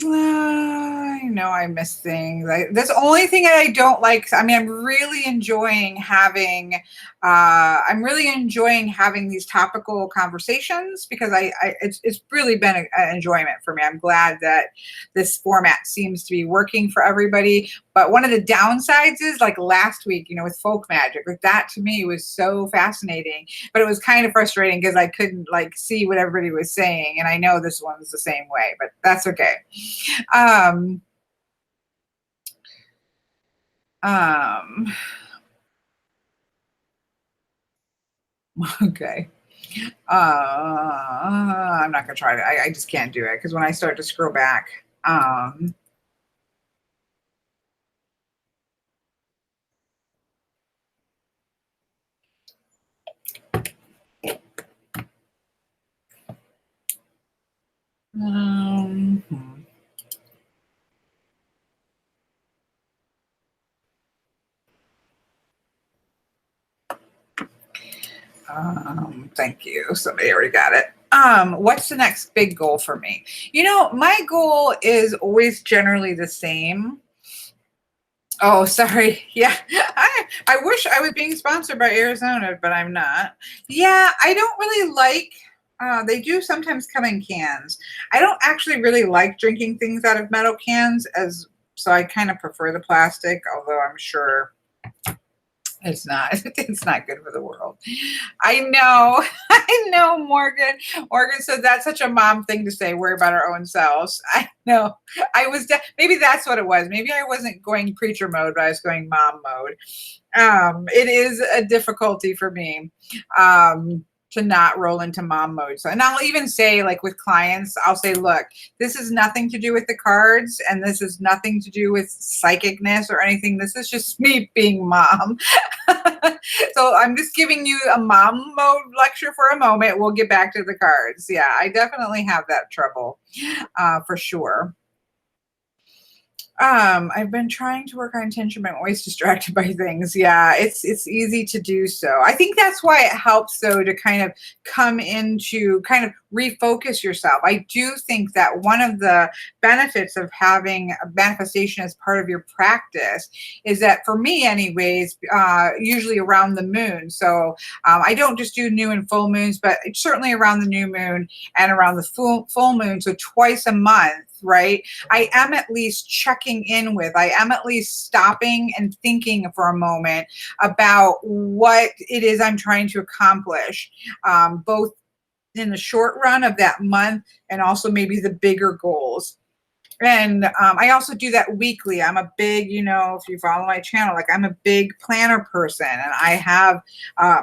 I know I miss things. That's the only thing that I don't like. I mean, I'm really enjoying having these topical conversations, because it's really been an enjoyment for me. I'm glad that this format seems to be working for everybody. But one of the downsides is, like last week, with folk magic, like that to me was so fascinating, but it was kind of frustrating because I couldn't see what everybody was saying. And I know this one's the same way, but that's okay. Okay. I'm not gonna try to. I just can't do it, because when I start to scroll back, thank you. Somebody already got it. What's the next big goal for me? My goal is always generally the same. Oh, sorry. Yeah. I wish I was being sponsored by Arizona, but I'm not. Yeah, I don't really like, they do sometimes come in cans. I don't actually really like drinking things out of metal cans, so I kind of prefer the plastic, although I'm sure It's not. It's not good for the world. I know. I know, Morgan. Morgan said that's such a mom thing to say. Worry about our own selves. I know. I was. Maybe that's what it was. Maybe I wasn't going preacher mode, but I was going mom mode. It is a difficulty for me. To not roll into mom mode. So, and I'll even say, like with clients, I'll say, look, this is nothing to do with the cards, and this is nothing to do with psychicness or anything. This is just me being mom. So I'm just giving you a mom mode lecture for a moment. We'll get back to the cards. Yeah, I definitely have that trouble, for sure. I've been trying to work on intention, but I'm always distracted by things. Yeah, it's easy to do so. I think that's why it helps though to kind of come into kind of refocus yourself. I do think that one of the benefits of having a manifestation as part of your practice is that for me anyways, usually around the moon. So I don't just do new and full moons, but it's certainly around the new moon and around the full moon. So twice a month, right? I am at least checking in with, I am at least stopping and thinking for a moment about what it is I'm trying to accomplish, both in the short run of that month and also maybe the bigger goals. And I also do that weekly. I'm a big, if you follow my channel, like I'm a big planner person, and I have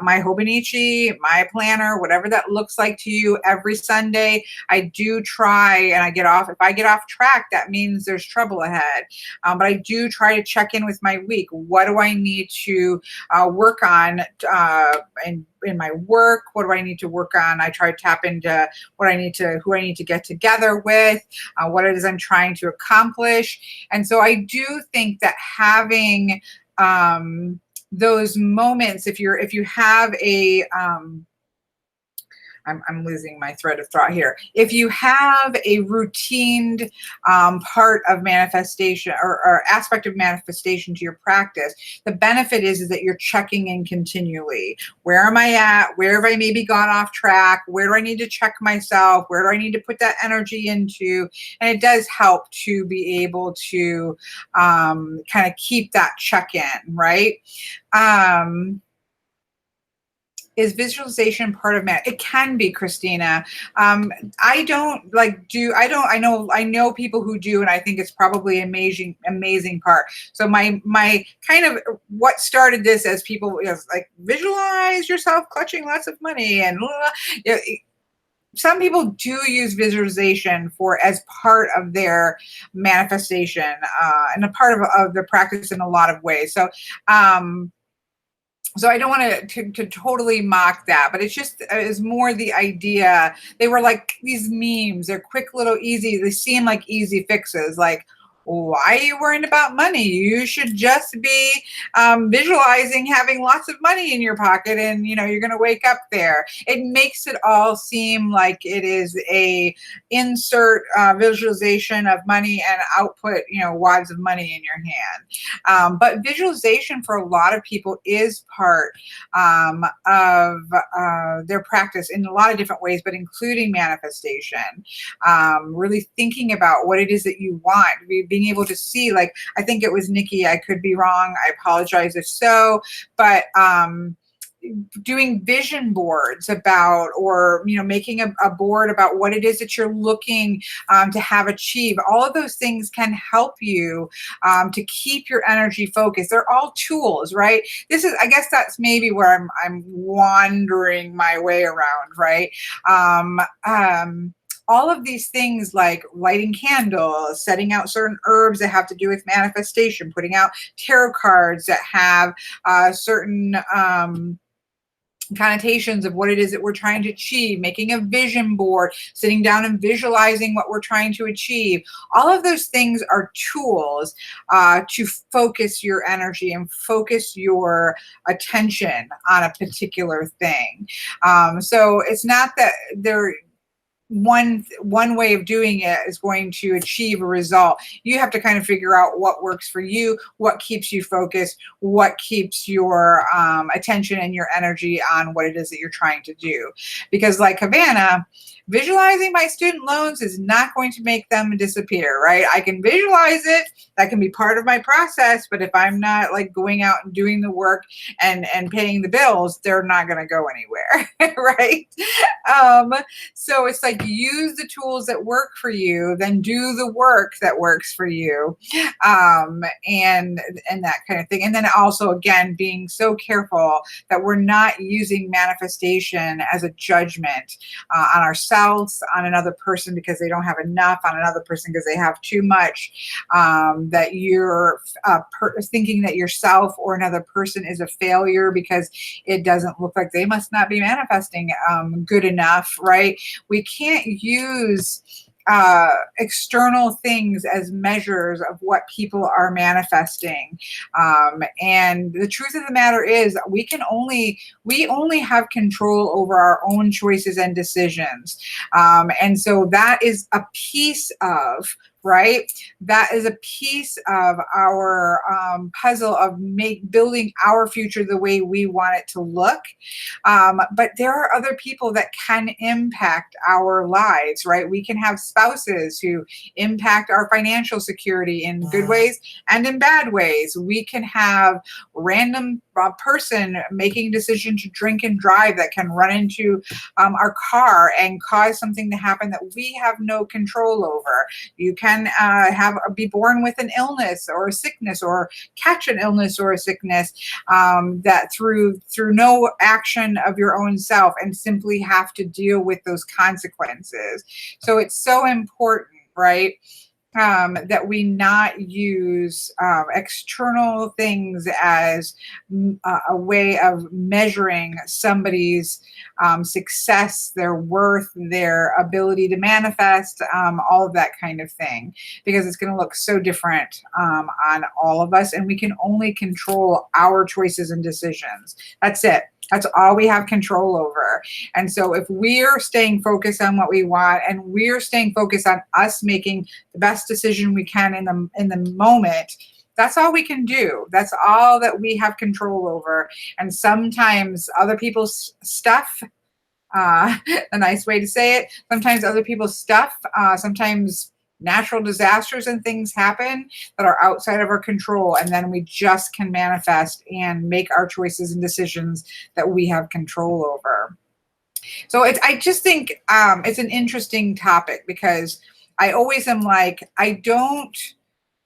my Hobonichi, my planner, whatever that looks like to you. Every Sunday, I do try, and I get off. If I get off track, that means there's trouble ahead. But I do try to check in with my week. What do I need to work on in my work? What do I need to work on? I try to tap into who I need to get together with, what it is I'm trying to accomplish. And so I do think that having those moments, if you have a I'm losing my thread of thought here. If you have a routined part of manifestation or aspect of manifestation to your practice, the benefit is that you're checking in continually. Where am I at? Where have I maybe gone off track? Where do I need to check myself? Where do I need to put that energy into? And it does help to be able to kind of keep that check-in, right? Is visualization part of it? It can be, Christina. I know people who do, and I think it's probably amazing part. So my kind of what started this as people, like visualize yourself clutching lots of money and blah, blah, blah. Some people do use visualization as part of their manifestation and a part of the practice in a lot of ways. So I don't want to totally mock that, but it's more the idea. They were like these memes. They're quick, little, easy. They seem like easy fixes. Like, why are you worrying about money? You should just be visualizing having lots of money in your pocket, and you're going to wake up there. It makes it all seem like it is a insert visualization of money and output, wads of money in your hand. But visualization for a lot of people is part of their practice in a lot of different ways, but including manifestation. Really thinking about what it is that you want, being able to see, like, I think it was Nikki, I could be wrong, I apologize if so, but doing vision boards about, or making a board about what it is that you're looking to have achieve. All of those things can help you to keep your energy focused. They're all tools, right? I guess that's maybe where I'm wandering my way around, right? All of these things like lighting candles, setting out certain herbs that have to do with manifestation, putting out tarot cards that have certain connotations of what it is that we're trying to achieve, making a vision board, sitting down and visualizing what we're trying to achieve. All of those things are tools to focus your energy and focus your attention on a particular thing. So it's not that they're one way of doing it is going to achieve a result. You have to kind of figure out what works for you, what keeps you focused, what keeps your attention and your energy on what it is that you're trying to do. Because like Havana, visualizing my student loans is not going to make them disappear, right? I can visualize it. That can be part of my process. But if I'm not like going out and doing the work and paying the bills, they're not going to go anywhere, right? So it's like use the tools that work for you, then do the work that works for you, and that kind of thing. And then also, again, being so careful that we're not using manifestation as a judgment on ourselves, on another person because they don't have enough, on another person because they have too much, that you're thinking that yourself or another person is a failure because it doesn't look like they must not be manifesting good enough, right? We can't use external things as measures of what people are manifesting. And the truth of the matter is we only have control over our own choices and decisions. And so that is a piece of, right? That is a piece of our puzzle of building our future the way we want it to look. But there are other people that can impact our lives, right? We can have spouses who impact our financial security in good ways and in bad ways. We can have random person making a decision to drink and drive that can run into our car and cause something to happen that we have no control over. You can be born with an illness or a sickness, or catch an illness or a sickness that through no action of your own self, and simply have to deal with those consequences. So it's so important, right? That we not use external things as a way of measuring somebody's success, their worth, their ability to manifest, all of that kind of thing, because it's going to look so different on all of us, and we can only control our choices and decisions. That's it. That's all we have control over. And so if we're staying focused on what we want, and we're staying focused on us making the best decision we can in the moment, that's all we can do. That's all that we have control over. And sometimes other people's stuff, a nice way to say it, sometimes other people's stuff, sometimes natural disasters and things happen that are outside of our control, and then we just can manifest and make our choices and decisions that we have control over. So I just think it's an interesting topic, because I always am like, I don't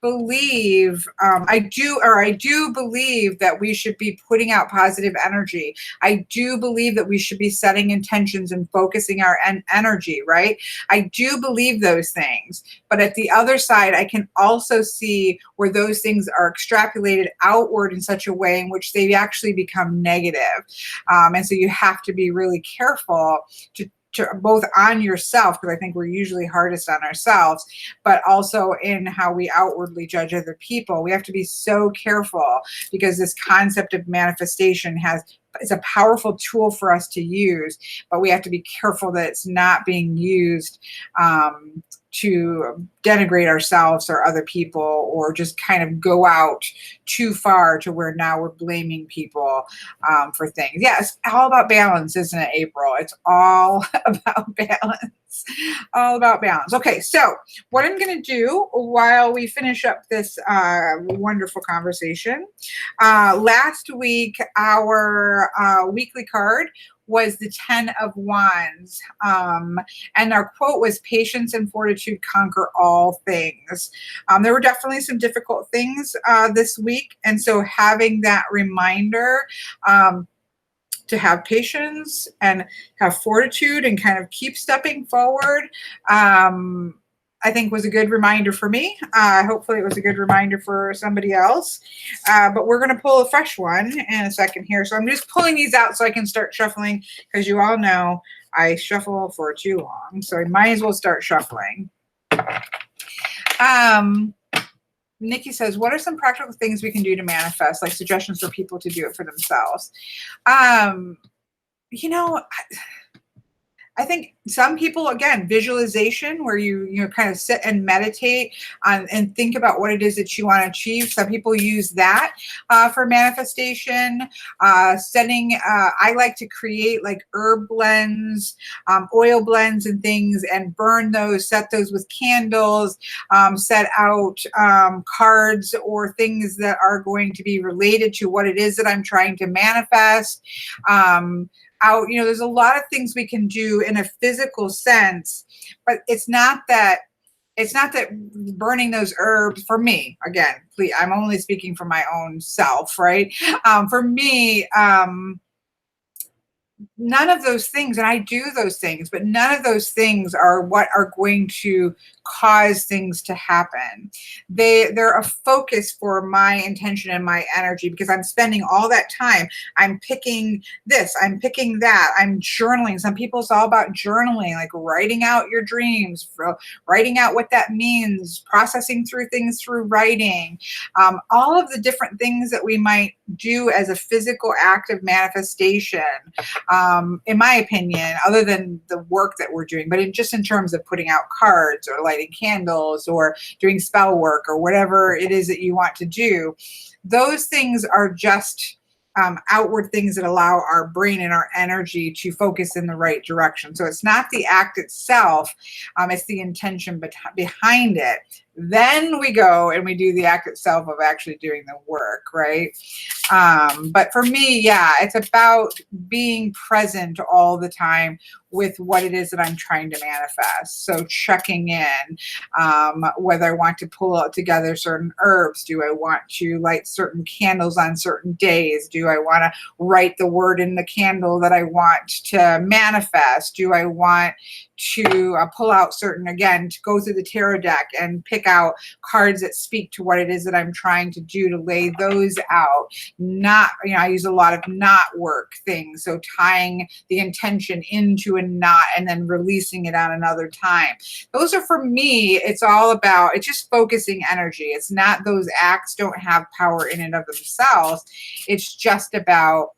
believe I do believe that we should be putting out positive energy. I do believe that we should be setting intentions and focusing our energy, right? I do believe those things. But at the other side, I can also see where those things are extrapolated outward in such a way in which they actually become negative. And so you have to be really careful to both on yourself, because I think we're usually hardest on ourselves, but also in how we outwardly judge other people. We have to be so careful, because this concept of manifestation is a powerful tool for us to use, but we have to be careful that it's not being used to denigrate ourselves or other people, or just kind of go out too far to where now we're blaming people for things. Yeah, it's all about balance, isn't it, April? It's all about balance. All about balance. Okay, so what I'm going to do while we finish up this wonderful conversation, last week our weekly card was the 10 of Wands. And our quote was, patience and fortitude conquer all things. There were definitely some difficult things this week. And so having that reminder to have patience and have fortitude and kind of keep stepping forward, I think was a good reminder for me. Hopefully it was a good reminder for somebody else. But we're going to pull a fresh one in a second here. So I'm just pulling these out so I can start shuffling, because you all know I shuffle for too long. So I might as well start shuffling. Nikki says, what are some practical things we can do to manifest, like suggestions for people to do it for themselves? You know, I think some people, again, visualization, where you kind of sit and meditate on and think about what it is that you want to achieve. Some people use that for manifestation. Setting, I like to create like herb blends, oil blends, and things, and burn those. Set those with candles. Set out cards or things that are going to be related to what it is that I'm trying to manifest. Out, there's a lot of things we can do in a physical sense, but it's not that burning those herbs, for me, again, please, I'm only speaking for my own self, right? For me, none of those things, and I do those things, but none of those things are what are going to cause things to happen. They're a focus for my intention and my energy, because I'm spending all that time. I'm picking this, I'm picking that, I'm journaling. Some people, it's all about journaling, like writing out your dreams, writing out what that means, processing through things through writing. All of the different things that we might do as a physical act of manifestation, in my opinion, other than the work that we're doing, but just in terms of putting out cards or lighting candles or doing spell work or whatever it is that you want to do, those things are just outward things that allow our brain and our energy to focus in the right direction. So it's not the act itself, it's the intention behind it. Then we go and we do the act itself of actually doing the work, right? But for me, yeah, it's about being present all the time with what it is that I'm trying to manifest. So checking in, whether I want to pull out together certain herbs, do I want to light certain candles on certain days? Do I want to write the word in the candle that I want to manifest? Do I want to pull out certain, again, to go through the tarot deck and pick out cards that speak to what it is that I'm trying to do, to lay those out? Not, I use a lot of knot work things. So tying the intention into a knot and then releasing it on another time. Those are, for me, it's all about, it's just focusing energy. It's not, those acts don't have power in and of themselves. It's just about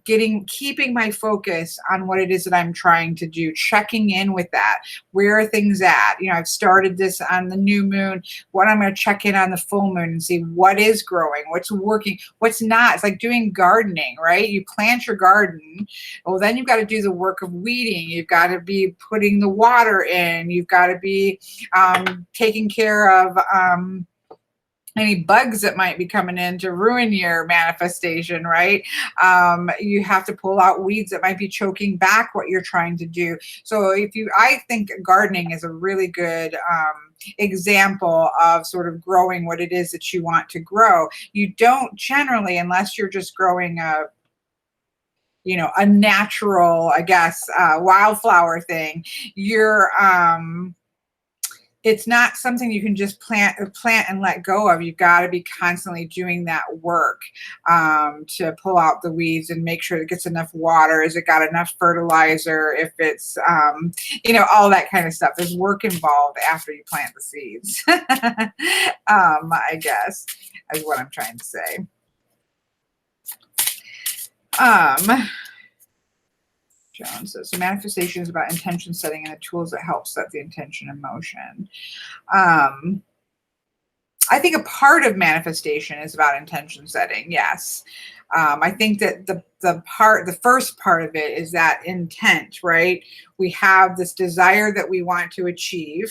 keeping my focus on what it is that I'm trying to do, checking in with that. Where are things at? I've started this on the new moon. What I'm going to check in on the full moon and see what is growing, what's working, what's not. It's like doing gardening, right? You plant your garden. Well, then you've got to do the work of weeding. You've got to be putting the water in. You've got to be taking care of any bugs that might be coming in to ruin your manifestation, right? You have to pull out weeds that might be choking back what you're trying to do. So I think gardening is a really good example of sort of growing what it is that you want to grow. You don't generally, unless you're just growing a natural, I guess, wildflower thing, it's not something you can just plant and let go of. You've got to be constantly doing that work to pull out the weeds and make sure it gets enough water. Is it got enough fertilizer? If it's, all that kind of stuff. There's work involved after you plant the seeds, I guess, is what I'm trying to say. Joan says, so manifestation is about intention setting and the tools that help set the intention in motion. I think a part of manifestation is about intention setting. Yes. I think that the first part of it is that intent, right? We have this desire that we want to achieve.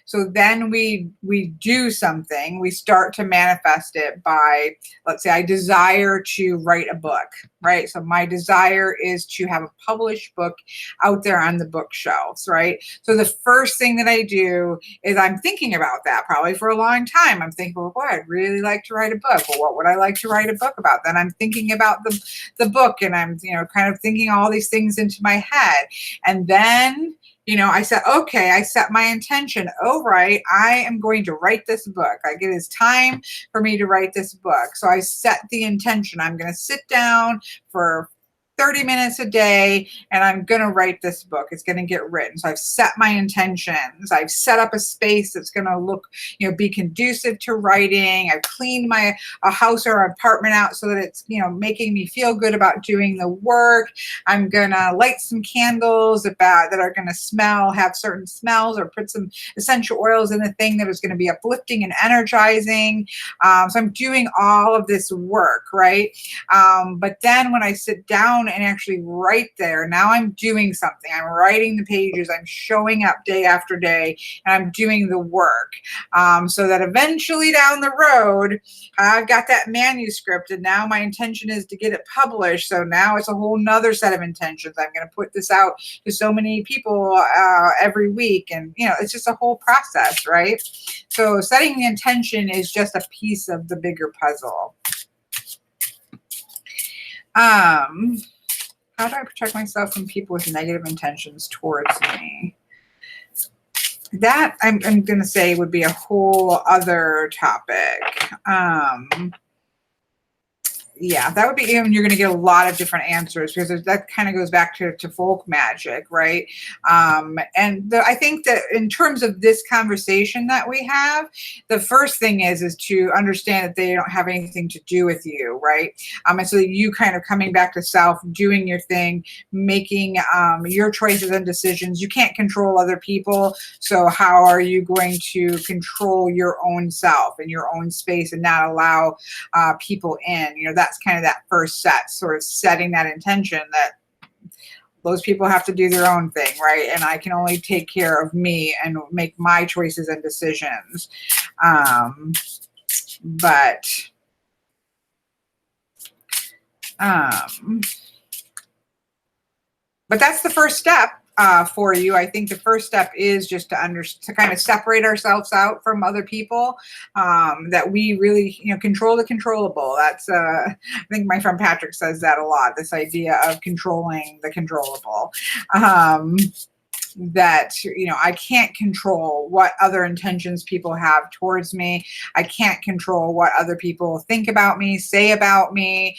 So then we do something. We start to manifest it by, let's say I desire to write a book, right? So my desire is to have a published book out there on the bookshelves, right? So the first thing that I do is I'm thinking about that probably for a long time. I'm thinking, well, boy, I'd really like to write a book. Well, what would I like to write a book about? Then I'm thinking about the book, and I'm, kind of thinking all these things into my head. And then, I said, okay, I set my intention. Oh, right, I am going to write this book. Like, it is time for me to write this book. So I set the intention. I'm going to sit down for 30 minutes a day, and I'm going to write this book. It's going to get written. So I've set my intentions. I've set up a space that's going to look, be conducive to writing. I've cleaned a house or apartment out so that it's, making me feel good about doing the work. I'm going to light some candles that are going to have certain smells, or put some essential oils in the thing that is going to be uplifting and energizing. So I'm doing all of this work, right? But then when I sit down and actually write there, now I'm doing something. I'm writing the pages. I'm showing up day after day, and I'm doing the work. So that eventually down the road, I've got that manuscript, and now my intention is to get it published. So now it's a whole nother set of intentions. I'm going to put this out to so many people every week. And, it's just a whole process, right? So setting the intention is just a piece of the bigger puzzle. How do I protect myself from people with negative intentions towards me? That I'm going to say would be a whole other topic. Yeah, that would be, you're going to get a lot of different answers, because that kind of goes back to folk magic, right? I think that in terms of this conversation that we have, the first thing is to understand that they don't have anything to do with you, right? And so you kind of coming back to self, doing your thing, making your choices and decisions. You can't control other people, so how are you going to control your own self and your own space and not allow people in? That's kind of that first set, sort of setting that intention that those people have to do their own thing, right? And I can only take care of me and make my choices and decisions. But that's the first step for you. I think the first step is just to kind of separate ourselves out from other people, that we really, control the controllable. That's, I think my friend Patrick says that a lot, this idea of controlling the controllable. That, I can't control what other intentions people have towards me. I can't control what other people think about me, say about me,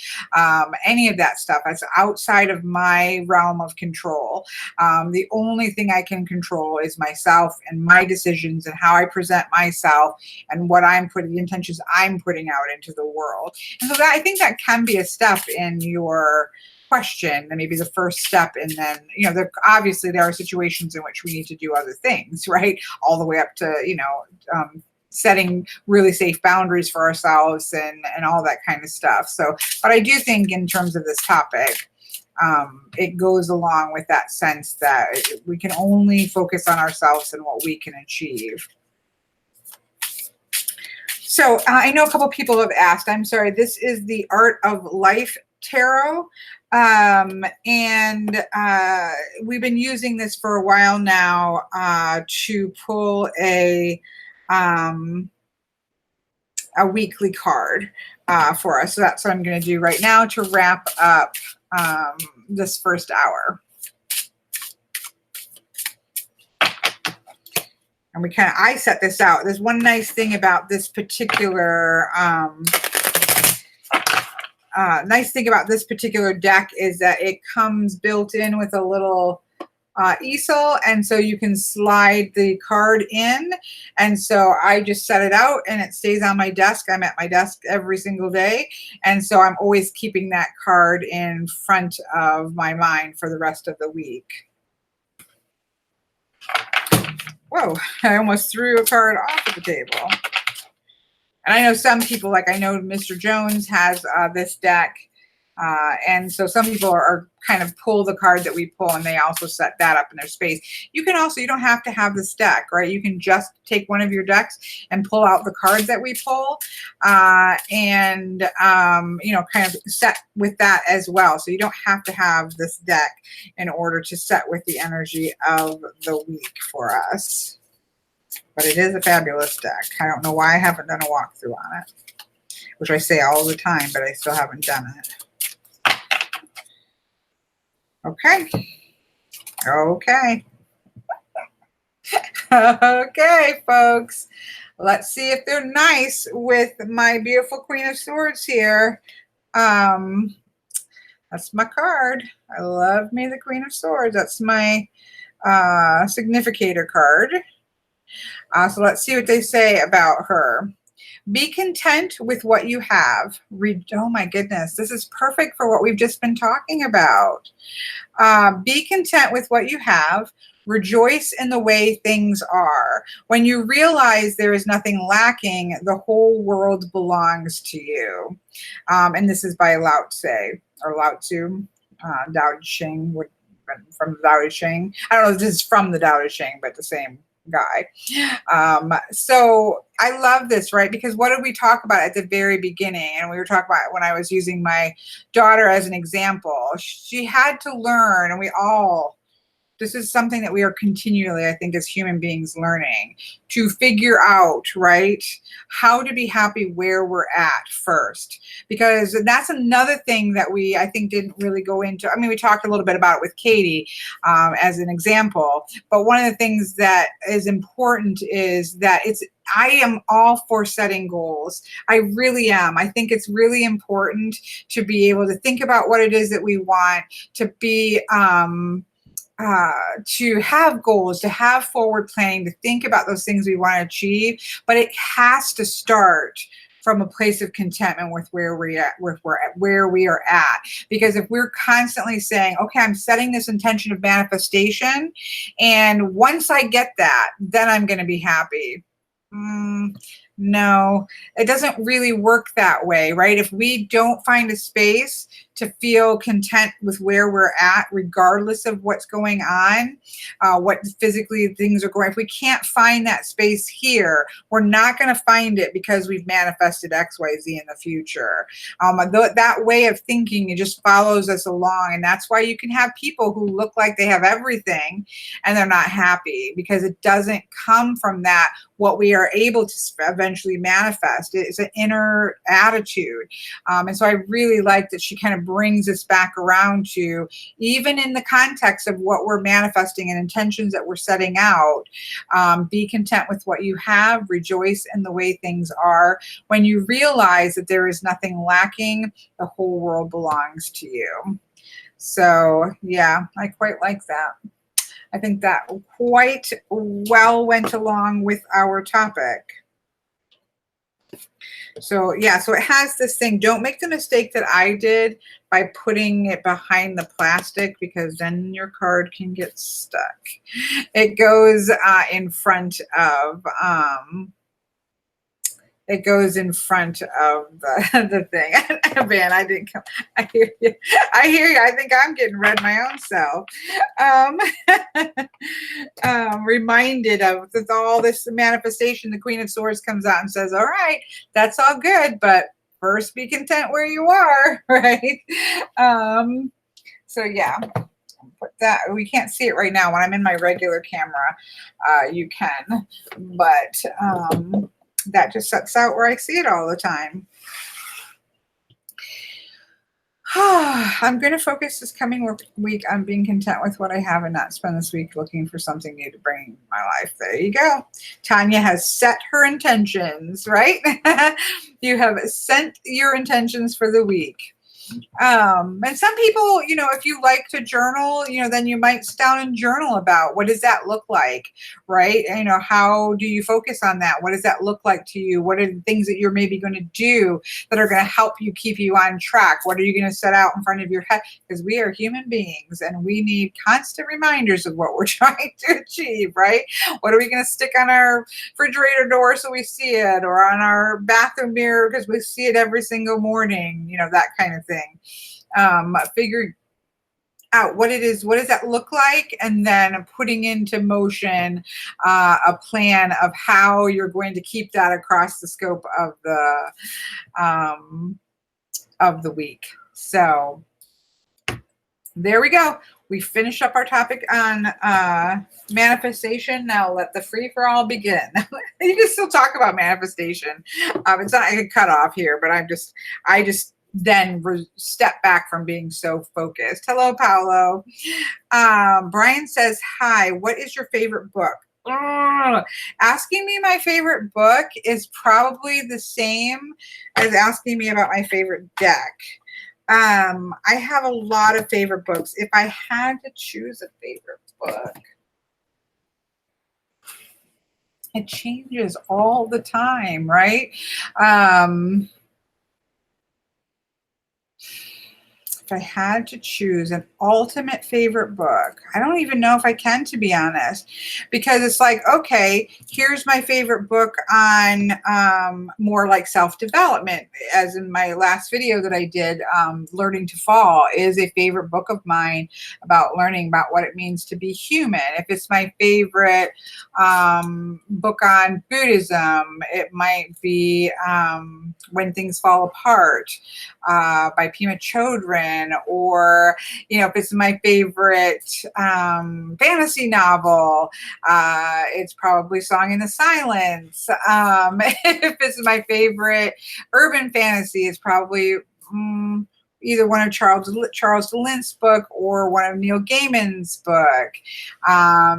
any of that stuff. That's outside of my realm of control. The only thing I can control is myself and my decisions and how I present myself and what the intentions I'm putting out into the world. And so I think that can be a step in your question, and maybe the first step. And then, obviously there are situations in which we need to do other things, right? All the way up to, setting really safe boundaries for ourselves and all that kind of stuff. So, but I do think in terms of this topic, it goes along with that sense that we can only focus on ourselves and what we can achieve. So I know a couple people have asked, I'm sorry, this is the Art of Life Tarot. And we've been using this for a while now to pull a weekly card for us. So that's what I'm going to do right now to wrap up this first hour. And I set this out. There's one nice thing about this particular deck is that it comes built in with a little easel, and so you can slide the card in. And so I just set it out and it stays on my desk. I'm at my desk every single day, and so I'm always keeping that card in front of my mind for the rest of the week. Whoa, I almost threw a card off of the table. And I know some people, like I know Mr. Jones has this deck. And so some people are kind of pull the card that we pull, and they also set that up in their space. You don't have to have this deck, right? You can just take one of your decks and pull out the cards that we pull, and kind of set with that as well. So you don't have to have this deck in order to set with the energy of the week for us. But it is a fabulous deck. I don't know why I haven't done a walkthrough on it, which I say all the time, but I still haven't done it. Okay. Okay, folks. Let's see if they're nice with my beautiful Queen of Swords here. That's my card. I love me the Queen of Swords. That's my significator card. So let's see what they say about her. Be content with what you have. Oh my goodness, this is perfect for what we've just been talking about. Be content with what you have. Rejoice in the way things are. When you realize there is nothing lacking, the whole world belongs to you. And this is by Lao Tse, or Lao Tzu, Dao Ching, from Dao Ching. I don't know if this is from the Dao Ching, but the same guy. So I love this, right? Because what did we talk about at the very beginning? And we were talking about when I was using my daughter as an example. She had to learn, and we all, this is something that we are continually, I think, as human beings learning to figure out, right, how to be happy where we're at first. Because that's another thing that we, I think, didn't really go into. I mean, we talked a little bit about it with Katie as an example. But one of the things that is important is that I am all for setting goals. I really am. I think it's really important to be able to think about what it is that we want, to be to have goals, to have forward planning, to think about those things we want to achieve. But it has to start from a place of contentment with where we are at. Because if we're constantly saying, okay, I'm setting this intention of manifestation, and once I get that, then I'm going to be happy. No, it doesn't really work that way, right? If we don't find a space to feel content with where we're at, regardless of what's going on, what physically things are going, if we can't find that space here, we're not going to find it because we've manifested X, Y, Z in the future. That way of thinking, it just follows us along. And that's why you can have people who look like they have everything and they're not happy, because it doesn't come from that, what we are able to eventually manifest. It's an inner attitude. And so I really like that she kind of brings us back around to, even in the context of what we're manifesting and intentions that we're setting out, be content with what you have, rejoice in the way things are. When you realize that there is nothing lacking, the whole world belongs to you. So yeah, I quite like that. I think that quite well went along with our topic. So yeah, so it has this thing. Don't make the mistake that I did by putting it behind the plastic, because then your card can get stuck. It goes in front of it goes in front of the thing. Man, I didn't come. I hear you. I hear you. I think I'm getting read my own self. Reminded of all this manifestation, the Queen of Swords comes out and says, all right, that's all good, but first be content where you are, right? So yeah, put that. We can't see it right now. When I'm in my regular camera, you can, but that just sets out where I see it all the time. I'm going to focus this coming week on being content with what I have and not spend this week looking for something new to bring in my life. There you go. Tanya has set her intentions, right? You have set your intentions for the week. And some people, you know, if you like to journal, you know, then you might sit down and journal about what does that look like, right? And, you know, how do you focus on that? What does that look like to you? What are the things that you're maybe going to do that are going to help you keep you on track? What are you going to set out in front of your head? Because we are human beings and we need constant reminders of what we're trying to achieve, right? What are we going to stick on our refrigerator door so we see it, or on our bathroom mirror because we see it every single morning, you know, that kind of thing. Figuring out what it is, what does that look like, and then putting into motion a plan of how you're going to keep that across the scope of the week. So there we go. We finish up our topic on manifestation. Now let the free-for-all begin. You can still talk about manifestation. It's not a cutoff here, but I just then step back from being so focused. Hello, Paolo. Brian says, hi, what is your favorite book? Asking me my favorite book is probably the same as asking me about my favorite deck. I have a lot of favorite books. If I had to choose a favorite book, it changes all the time, right? Um, if I had to choose an ultimate favorite book, I don't even know if I can, to be honest, because it's like, okay, here's my favorite book on more like self-development. As in my last video that I did, Learning to Fall is a favorite book of mine about learning about what it means to be human. If it's my favorite book on Buddhism, it might be When Things Fall Apart by Pema Chodron, or if it's my favorite fantasy novel, it's probably Song in the Silence. If it's my favorite urban fantasy, it's probably either one of Charles DeLintz's book or one of Neil Gaiman's book.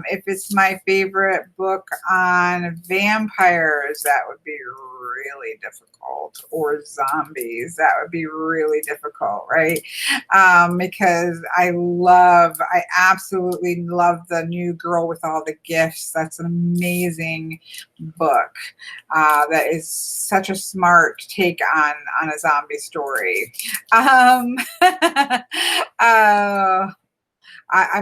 If it's my favorite book on vampires, that would be really difficult, or zombies, that would be really difficult, right? Because I absolutely love The New Girl with All the Gifts. That's an amazing book. That is such a smart take on a zombie story.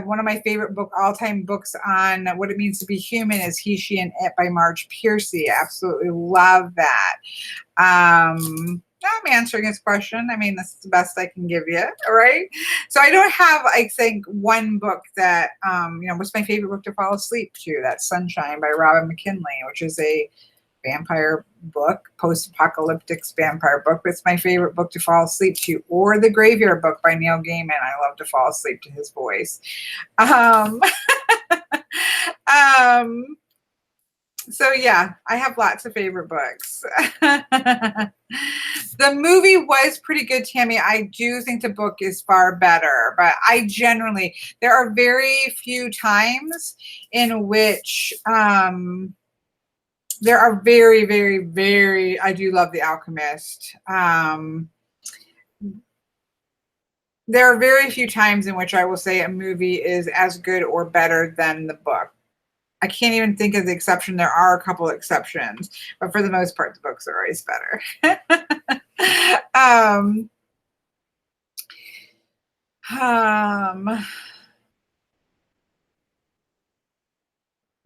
One of my favorite all-time books on what it means to be human is He, She, and It by Marge Piercy. Absolutely love that. I'm answering his question. I mean, that's the best I can give you. All right. So I don't have, I think, one book that, what's my favorite book to fall asleep to? That's Sunshine by Robin McKinley, which is a vampire book, post-apocalyptic vampire book. It's my favorite book to fall asleep to. Or The Graveyard Book by Neil Gaiman. I love to fall asleep to his voice. So yeah, I have lots of favorite books. The movie was pretty good, Tammy. I do think the book is far better, but there are very few times in which there are very, very, very, I do love The Alchemist. There are very few times in which I will say a movie is as good or better than the book. I can't even think of the exception. There are a couple of exceptions, but for the most part, the books are always better.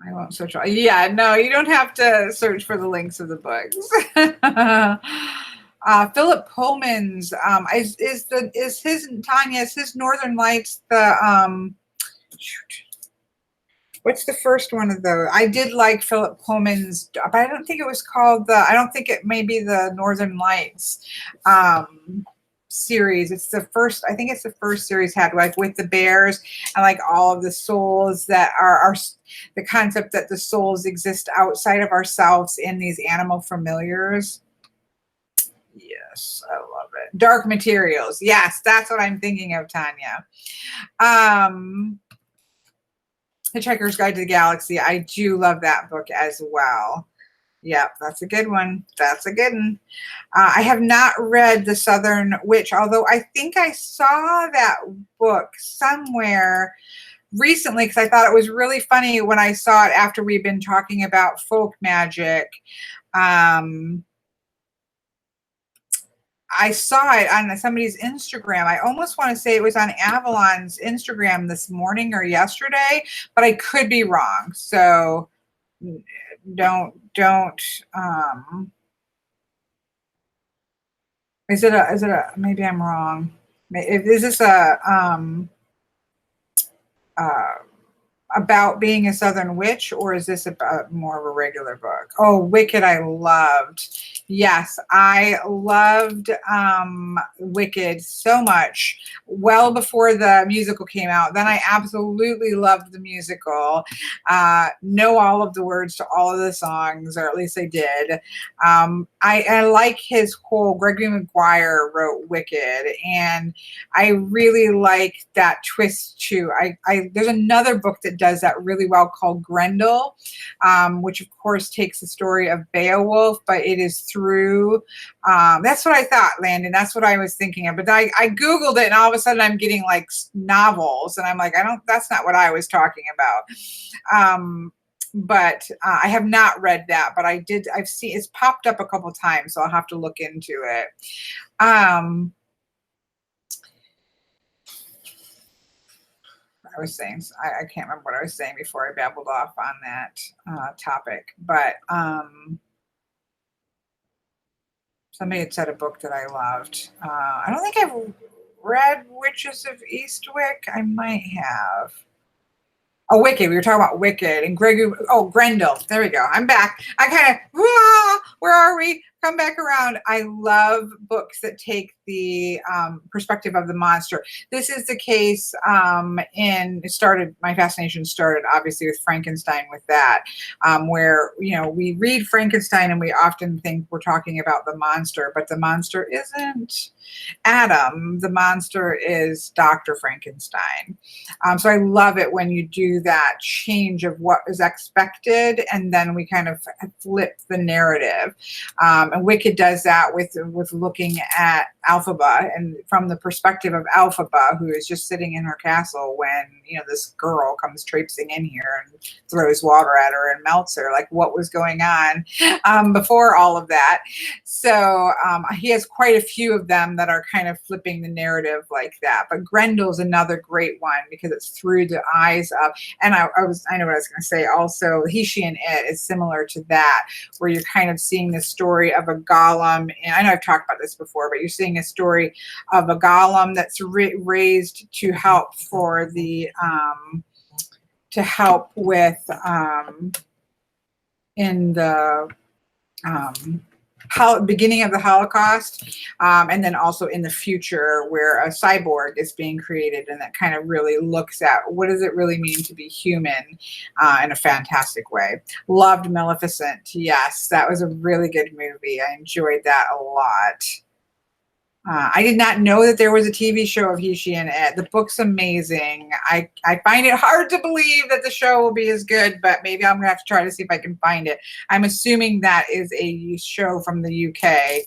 I won't search. Yeah, no, you don't have to search for the links of the books. Philip Pullman's is his Northern Lights the what's the first one of those? I did like Philip Pullman's, but I don't think it was called I don't think it may be the Northern Lights series. It's the first, I think it's the first series had, like, with the bears and like all of the souls that are the concept that the souls exist outside of ourselves in these animal familiars. Yes, I love it. Dark Materials. Yes, that's what I'm thinking of, Tanya. Hitchhiker's Guide to the Galaxy. I do love that book as well. Yep, that's a good one. That's a good one. I have not read The Southern Witch, although I think I saw that book somewhere recently because I thought it was really funny when I saw it after we've been talking about folk magic. I saw it on somebody's Instagram. I almost want to say it was on Avalon's Instagram this morning or yesterday, but I could be wrong. So don't is it a maybe I'm wrong. Is this about being a Southern witch, or is this about more of a regular book? Oh, Wicked, I loved. Yes, I loved Wicked so much, well before the musical came out. Then I absolutely loved the musical. Know all of the words to all of the songs, or at least I did. I like his whole, Gregory Maguire wrote Wicked, and I really like that twist too. There's another book that does does that really well called Grendel, which of course takes the story of Beowulf, but it is through, that's what I thought, Landon. That's what I was thinking of. But I Googled it and all of a sudden I'm getting like novels and I'm like, that's not what I was talking about. But I have not read that, but I've seen it's popped up a couple times, so I'll have to look into it. I was saying, I can't remember what I was saying before I babbled off on that topic, but somebody had said a book that I loved. I don't think I've read Witches of Eastwick. I might have. Oh, Wicked. We were talking about Wicked and Grendel. There we go. I'm back. I kind of, where are we? Come back around. I love books that take the perspective of the monster. This is the case my fascination started obviously with Frankenstein with that, where, we read Frankenstein and we often think we're talking about the monster, but the monster isn't Adam. The monster is Dr. Frankenstein. So I love it when you do that change of what is expected and then we kind of flip the narrative. And Wicked does that with looking at Elphaba and from the perspective of Elphaba, who is just sitting in her castle when, this girl comes traipsing in here and throws water at her and melts her. Like, what was going on before all of that? So he has quite a few of them that are kind of flipping the narrative like that. But Grendel's another great one because it's through the eyes of, and I know what I was going to say also, He, She, and It is similar to that, where you're kind of seeing the story of a golem. And I know I've talked about this before, but you're seeing a story of a golem that's raised to help for the, to help with, in the, beginning of the Holocaust, and then also in the future where a cyborg is being created, and that kind of really looks at what does it really mean to be human in a fantastic way. Loved Maleficent. Yes, that was a really good movie. I enjoyed that a lot. I did not know that there was a TV show of He, She, and It. The book's amazing. I find it hard to believe that the show will be as good, but maybe I'm going to have to try to see if I can find it. I'm assuming that is a show from the UK.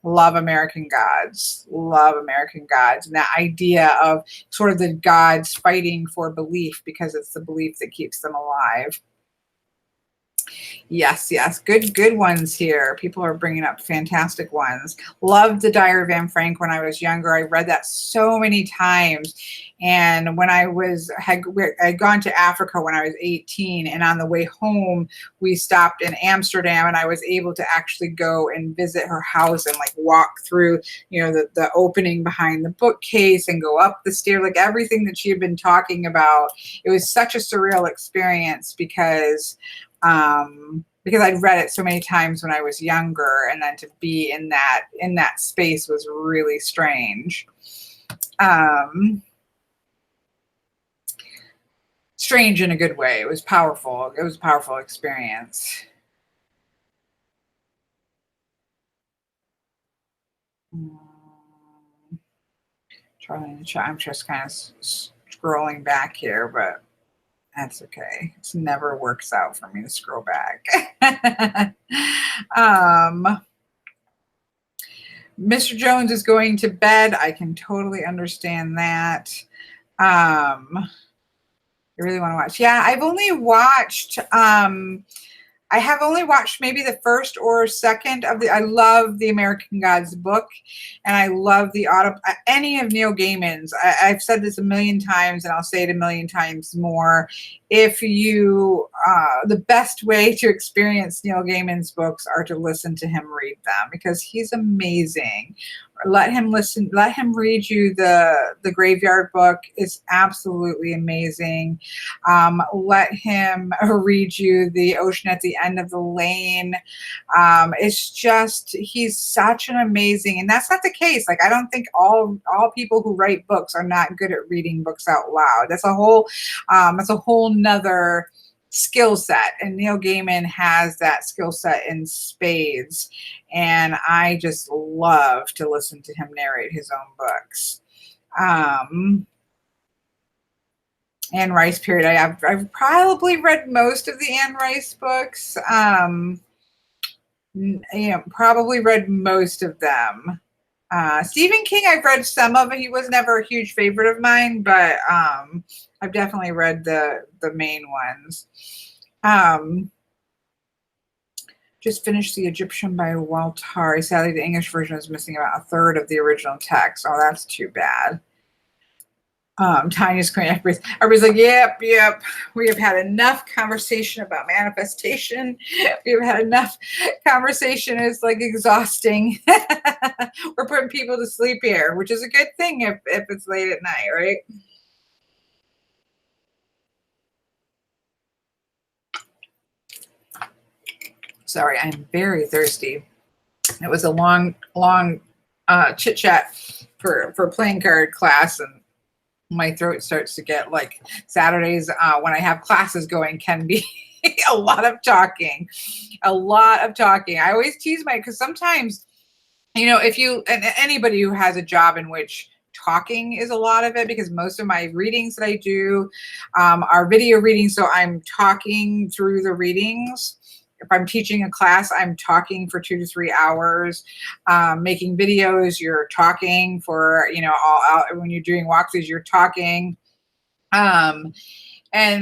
Love American Gods. Love American Gods. And that idea of sort of the gods fighting for belief because it's the belief that keeps them alive. Yes, good ones here. People are bringing up fantastic ones. Loved the Diary of Anne Frank when I was younger. I read that so many times. And when I'd gone to Africa when I was 18, and on the way home, we stopped in Amsterdam, and I was able to actually go and visit her house and like walk through, the opening behind the bookcase and go up the stair, like everything that she had been talking about. It was such a surreal experience because I'd read it so many times when I was younger, and then to be in that space was really strange. Strange in a good way. It was powerful. It was a powerful experience. Charlie in the chat. I'm just kind of scrolling back here, but that's okay. It never works out for me to scroll back. Mr. Jones is going to bed. I can totally understand that. You really want to watch? Yeah, I've only watched I have only watched maybe the first or second of I love the American Gods book, and I love any of Neil Gaiman's. I've said this a million times, and I'll say it a million times more. If you, the best way to experience Neil Gaiman's books are to listen to him read them, because he's amazing. Let him read you the Graveyard Book. It's absolutely amazing. Let him read you The Ocean at the End of the Lane. It's just, he's such an amazing, and that's not the case. Like, I don't think all people who write books are not good at reading books out loud. That's a whole nother skill set, and Neil Gaiman has that skill set in spades, and I just love to listen to him narrate his own books. Anne Rice period. I've probably read most of the Anne Rice books. Probably read most of them. Stephen King, I've read some of it. He was never a huge favorite of mine, but I've definitely read the main ones. Just finished The Egyptian by Waltari. Sadly, the English version is missing about a third of the original text. Oh, that's too bad. Tanya's queen. Everybody's like, yep. We have had enough conversation about manifestation. We have had enough conversation. It's like exhausting. We're putting people to sleep here, which is a good thing if it's late at night, right? Sorry, I'm very thirsty. It was a long chit chat for playing card class, and my throat starts to get like Saturdays when I have classes going can be a lot of talking. I always tease because sometimes, if you, and anybody who has a job in which talking is a lot of it, because most of my readings that I do are video readings. So I'm talking through the readings. If I'm teaching a class, I'm talking for 2 to 3 hours. Making videos, you're talking for, when you're doing walkthroughs, you're talking. And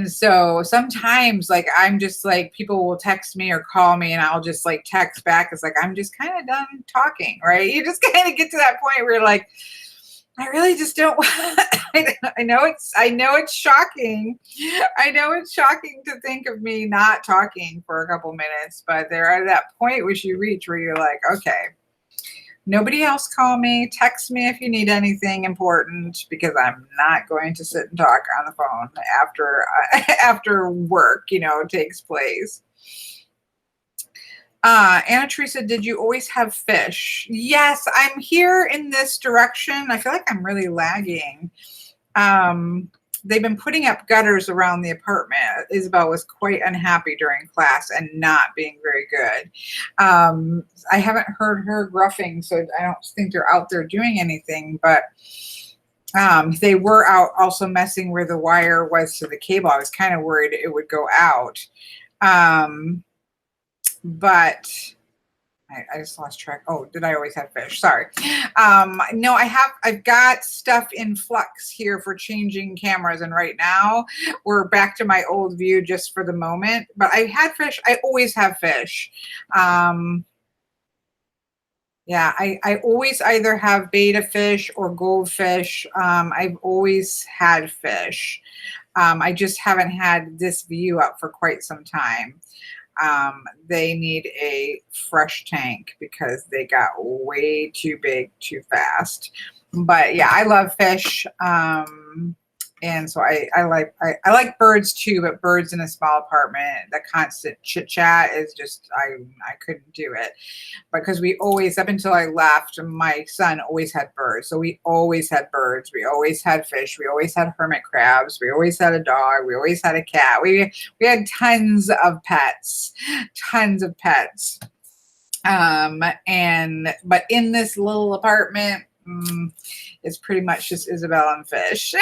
so sometimes like, I'm just like, people will text me or call me and I'll just like text back. It's like, I'm just kind of done talking, right? You just kind of get to that point where you're like, I really just don't. I know it's shocking. I know it's shocking to think of me not talking for a couple minutes, but there are that point which you reach where you're like, okay, nobody else call me, text me if you need anything important, because I'm not going to sit and talk on the phone after work, takes place. Anna Teresa, did you always have fish? Yes, I'm here in this direction. I feel like I'm really lagging. They've been putting up gutters around the apartment. Isabel was quite unhappy during class and not being very good. I haven't heard her gruffing, so I don't think they're out there doing anything, but they were out also messing where the wire was to the cable. I was kind of worried it would go out. But I just lost track. Oh, did I always have fish? Sorry. No, I've got stuff in flux here for changing cameras. And right now we're back to my old view just for the moment, but I had fish. I always have fish. Yeah, I always either have betta fish or goldfish. I've always had fish. I just haven't had this view up for quite some time. They need a fresh tank because they got way too big too fast. But yeah, I love fish. And so I like birds too, but birds in a small apartment, the constant chit chat is just, I couldn't do it, because we always, up until I left, my son always had birds. So we always had birds. We always had fish. We always had hermit crabs. We always had a dog. We always had a cat. We had tons of pets. But in this little apartment, it's pretty much just Isabel and fish.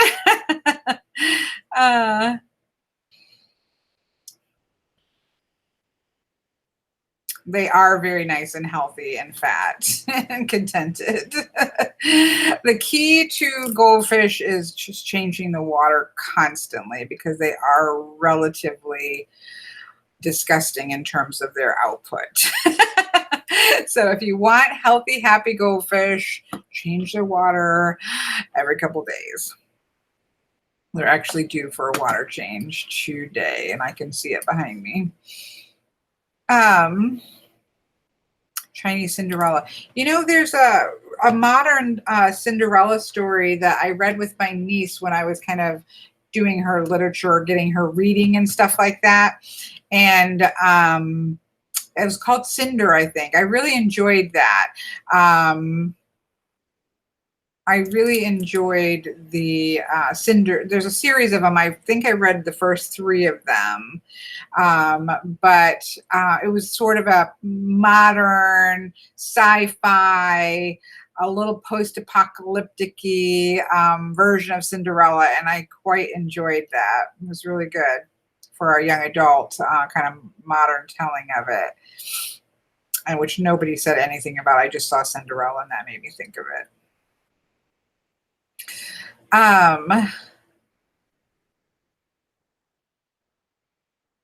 They are very nice and healthy and fat and contented. The key to goldfish is just changing the water constantly, because they are relatively disgusting in terms of their output. So if you want healthy, happy goldfish, change their water every couple days. They're actually due for a water change today, and I can see it behind me. Chinese Cinderella. There's a modern Cinderella story that I read with my niece when I was kind of doing her literature, getting her reading and stuff like that. And it was called Cinder, I think. I really enjoyed that. I really enjoyed the Cinder. There's a series of them. I think I read the first 3 of them. But it was sort of a modern sci-fi a little post-apocalyptic-y version of Cinderella, and I quite enjoyed that. It was really good for a young adult kind of modern telling of it, and which nobody said anything about. I just saw Cinderella, and that made me think of it.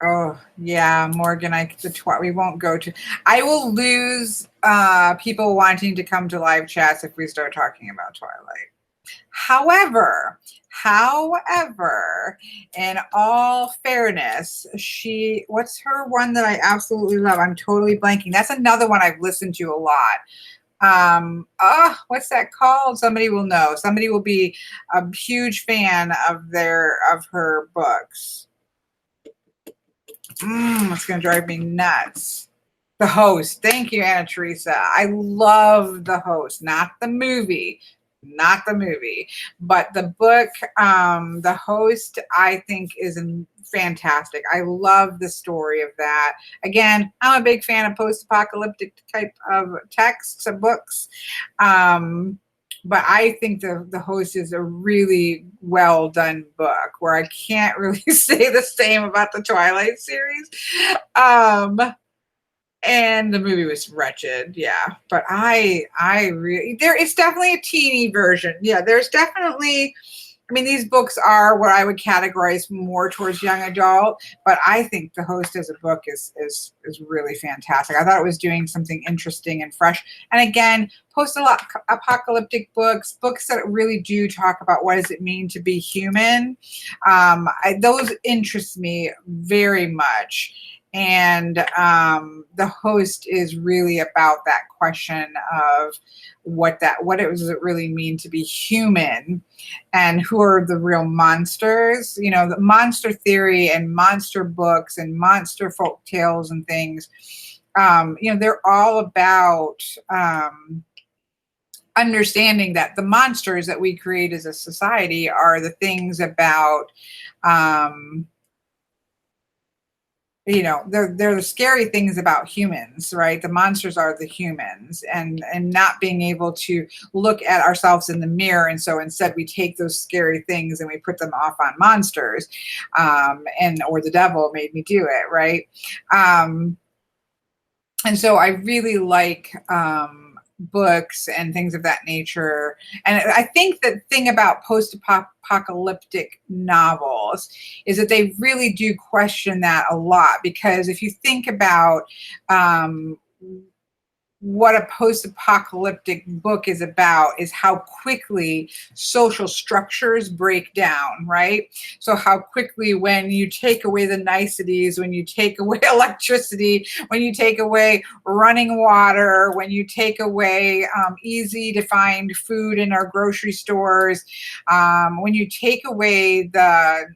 Oh yeah, Morgan. We won't go to. I will lose people wanting to come to live chats if we start talking about Twilight. However, in all fairness, what's her one that I absolutely love? I'm totally blanking. That's another one I've listened to a lot. What's that called? Somebody will know. Somebody will be a huge fan of her books. It's going to drive me nuts. The Host. Thank you, Anna Teresa. I love The Host, not the movie, but the book. The Host, I think, is fantastic. I love the story of that. Again, I'm a big fan of post-apocalyptic type of texts and books. But I think the Host is a really well done book, where I can't really say the same about the Twilight series. And the movie was wretched, yeah. But it's definitely a teeny version. Yeah, there's definitely. I mean, these books are what I would categorize more towards young adult, but I think The Host as a book is really fantastic. I thought it was doing something interesting and fresh. And again, post-apocalyptic books that really do talk about what does it mean to be human. Those interest me very much. And The Host is really about that question of what does it really mean to be human, and who are the real monsters. You know, the monster theory and monster books and monster folk tales and things, they're all about understanding that the monsters that we create as a society are the things about they're the scary things about humans, right? The monsters are the humans, and not being able to look at ourselves in the mirror. And so instead we take those scary things and we put them off on monsters, or the devil made me do it, right? And so I really like books and things of that nature. And I think the thing about post-apocalyptic novels is that they really do question that a lot, because if you think about what a post-apocalyptic book is about, is how quickly social structures break down, right? So how quickly, when you take away the niceties, when you take away electricity, when you take away running water, when you take away easy to find food in our grocery stores, when you take away the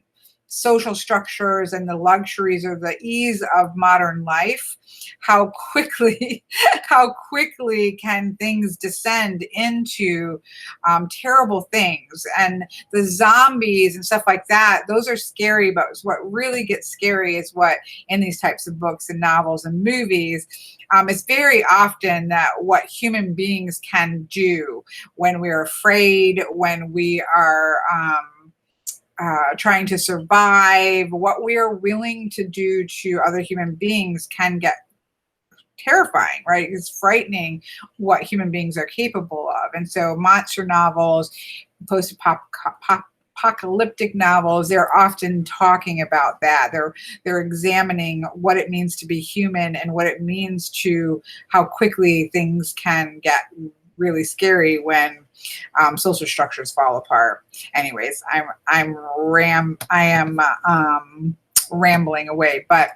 social structures and the luxuries or the ease of modern life, how quickly can things descend into terrible things. And the zombies and stuff like that, those are scary, but what really gets scary is what in these types of books and novels and movies, it's very often that what human beings can do when we're afraid, when we are trying to survive, what we are willing to do to other human beings can get terrifying, right? It's frightening what human beings are capable of. And so monster novels, post-apocalyptic novels, they're often talking about that. They're examining what it means to be human and what it means to how quickly things can get really scary when social structures fall apart. Anyways, I am rambling away, but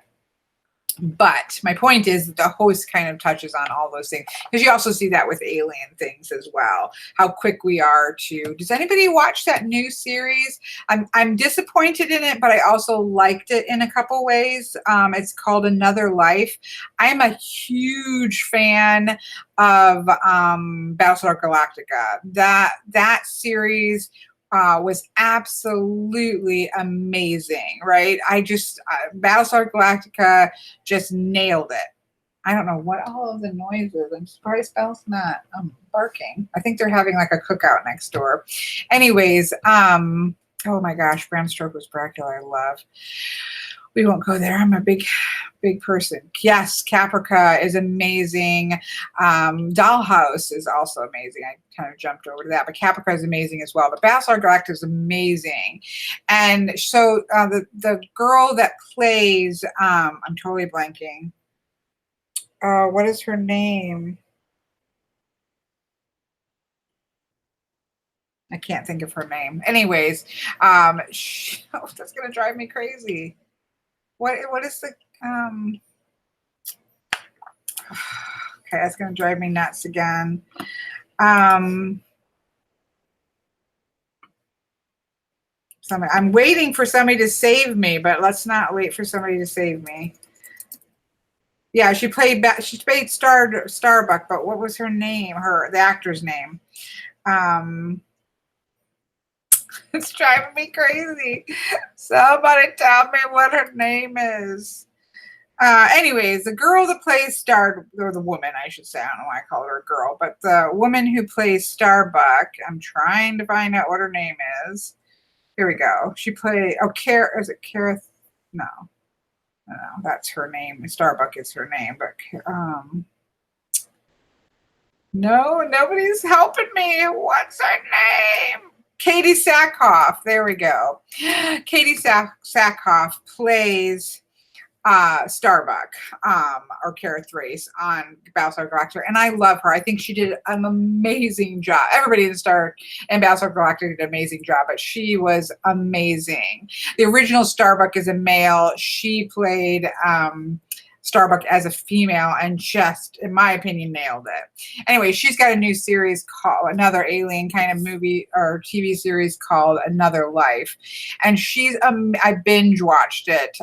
my point is that The Host kind of touches on all those things, because you also see that with alien things as well, how quick we are to. Does anybody watch that new series? I'm disappointed in it, but I also liked it in a couple ways. It's called Another Life. I'm a huge fan of Battlestar Galactica. That series was absolutely amazing, right? Battlestar Galactica just nailed it. I don't know what all of the noises. I'm surprised Belle's not barking. I think they're having like a cookout next door. Anyways, oh my gosh, Bram Stoker's Dracula, I love. We won't go there. I'm a big person. Yes, Caprica is amazing. Dollhouse is also amazing. I kind of jumped over to that, but Caprica is amazing as well. But Battlestar Galactica is amazing. And so the girl that plays, I'm totally blanking. What is her name? I can't think of her name. Anyways, oh, that's gonna drive me crazy. What is the okay, that's gonna drive me nuts again. I'm waiting for somebody to save me, but let's not wait for somebody to save me. Yeah, she played Starbuck, but what was her name? The actor's name. It's driving me crazy. Somebody tell me what her name is. Anyways, the girl that plays or the woman, I should say. I don't know why I call her a girl, but the woman who plays Starbuck, I'm trying to find out what her name is. Here we go. She played, is it Kara? No, that's her name. Starbuck is her name, but no, nobody's helping me. What's her name? Katie Sackhoff. There we go. Katie Sackhoff plays Starbuck, or Kara Thrace on Battlestar Galactica, and I love her. I think she did an amazing job. Everybody in Battlestar Galactica did an amazing job, but she was amazing. The original Starbuck is a male. She played Starbuck as a female and just, in my opinion, nailed it. Anyway, she's got a new series called, another alien kind of movie or TV series called Another Life. And I binge watched it.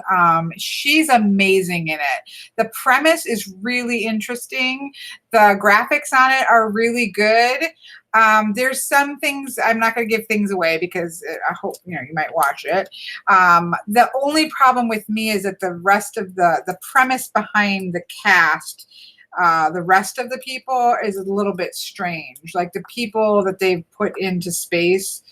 She's amazing in it. The premise is really interesting. The graphics on it are really good. There's some things, I'm not going to give things away because I hope, you might watch it. The only problem with me is that the rest of the premise behind the cast, the rest of the people is a little bit strange. Like the people that they've put into space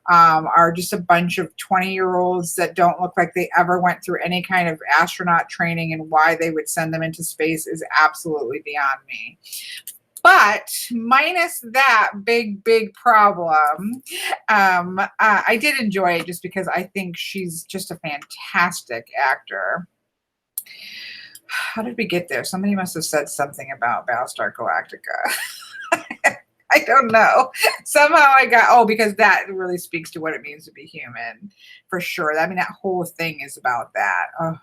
are just a bunch of 20-year-olds that don't look like they ever went through any kind of astronaut training, and why they would send them into space is absolutely beyond me. But minus that big problem, I did enjoy it just because I think she's just a fantastic actor. How did we get there? Somebody must have said something about Battlestar Galactica. I don't know. Somehow I got, because that really speaks to what it means to be human, for sure. I mean, that whole thing is about that. Oh.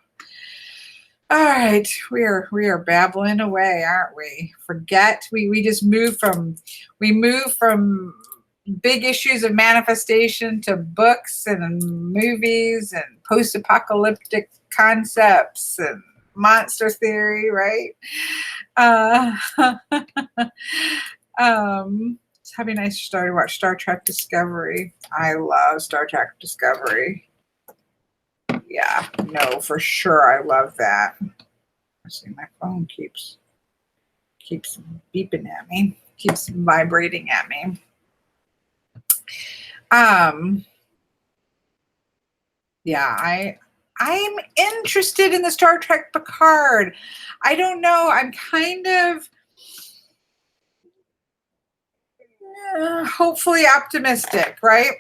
All right, we are babbling away, aren't we? We just move from big issues of manifestation to books and movies and post-apocalyptic concepts and monster theory, right? It's having nice started to watch Star Trek Discovery. I love Star Trek Discovery. Yeah, no, for sure. I love that. Let's see, my phone keeps beeping at me, keeps vibrating at me. Yeah, I'm interested in the Star Trek Picard. I don't know. I'm kind of hopefully optimistic, right?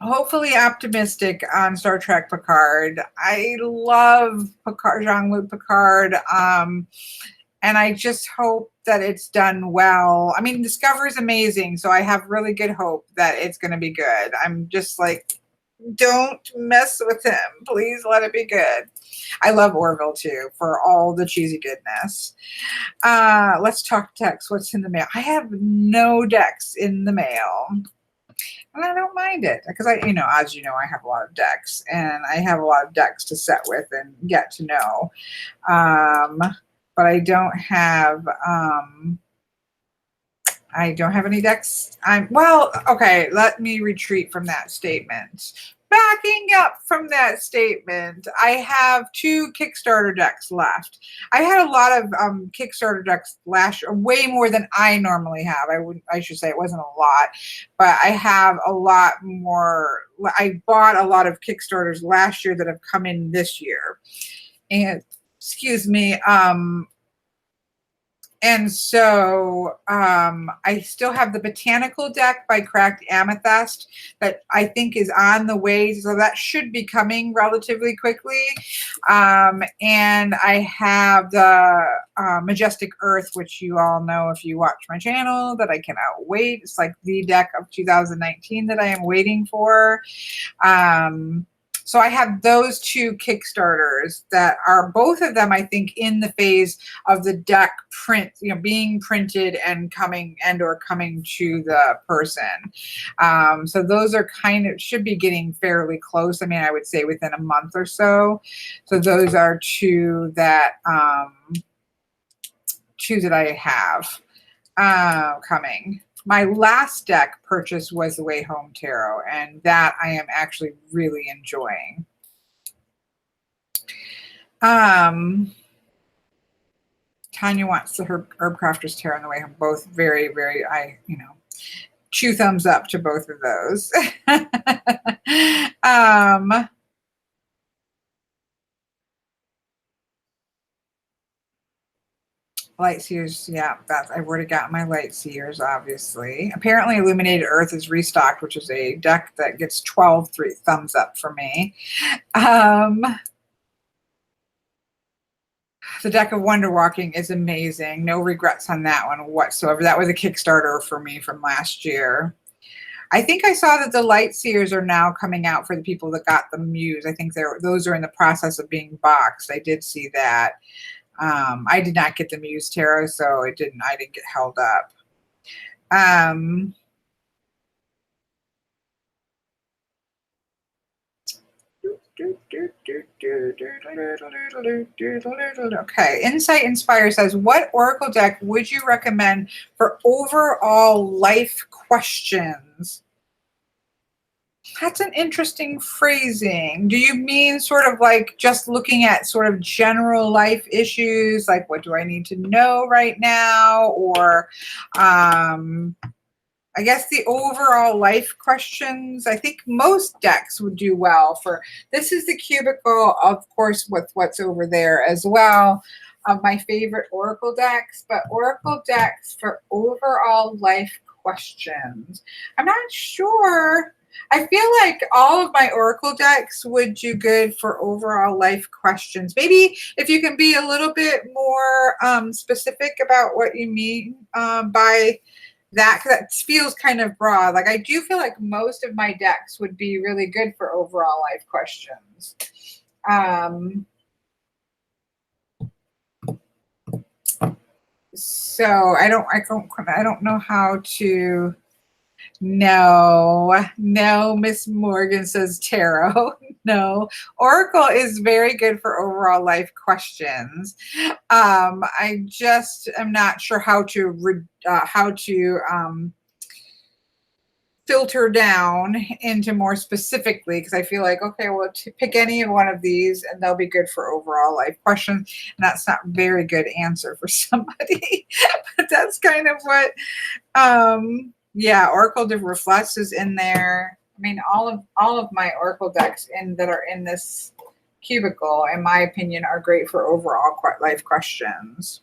Hopefully optimistic on Star Trek Picard. I love Picard, Jean-Luc Picard, and I just hope that it's done well. I mean, Discovery is amazing, so I have really good hope that it's going to be good. I'm just like, don't mess with him. Please let it be good. I love Orville, too, for all the cheesy goodness. Let's talk decks. What's in the mail? I have no decks in the mail. And I don't mind it because as you know, I have a lot of decks, and I have a lot of decks to set with and get to know. But I don't have any decks. Okay, let me retreat from that statement. backing up from that statement, I have 2 Kickstarter decks left. I had a lot of Kickstarter decks last year, way more than I normally have. I should say it wasn't a lot, but I have a lot more. I bought a lot of Kickstarters last year that have come in this year. And excuse me, and so I still have the Botanical deck by Cracked Amethyst that I think is on the way. So that should be coming relatively quickly. And I have the Majestic Earth, which you all know if you watch my channel, that I cannot wait. It's like the deck of 2019 that I am waiting for. So I have those 2 Kickstarters that are both of them, I think, in the phase of the deck print, being printed and coming to the person. So those are should be getting fairly close. I mean, I would say within a month or so. So those are 2 that I have coming. My last deck purchase was the Way Home Tarot, and that I am actually really enjoying. Tanya wants the Herb Crafter's Tarot and the Way Home. Both very, very, 2 thumbs up to both of those. Light Seers, yeah, I've already got my Light Seers, obviously. Apparently, Illuminated Earth is restocked, which is a deck that gets 12 thumbs up for me. The deck of Wonder Walking is amazing. No regrets on that one whatsoever. That was a Kickstarter for me from last year. I think I saw that the Light Seers are now coming out for the people that got the Muse. I think those are in the process of being boxed. I did see that. I did not get the Muse Tarot, so I didn't get held up. Okay, Insight Inspire says, what Oracle deck would you recommend for overall life questions? That's an interesting phrasing. Do you mean sort of like just looking at sort of general life issues, like what do I need to know right now? Or I guess the overall life questions, I think most decks would do well for. This is the cubicle, of course, with what's over there as well, of my favorite Oracle decks, but Oracle decks for overall life questions. I'm not sure. I feel like all of my Oracle decks would do good for overall life questions. Maybe if you can be a little bit more specific about what you mean by that, because that feels kind of broad. Like I do feel like most of my decks would be really good for overall life questions. So I don't know how to. No, Miss Morgan says tarot. No, Oracle is very good for overall life questions. I just am not sure how to filter down into more specifically, because I feel like, okay, well, pick any one of these and they'll be good for overall life questions. And that's not a very good answer for somebody, but that's kind of what, yeah, Oracle de Reflex is in there. I mean, all of my Oracle decks that are in this cubicle, in my opinion, are great for overall life questions.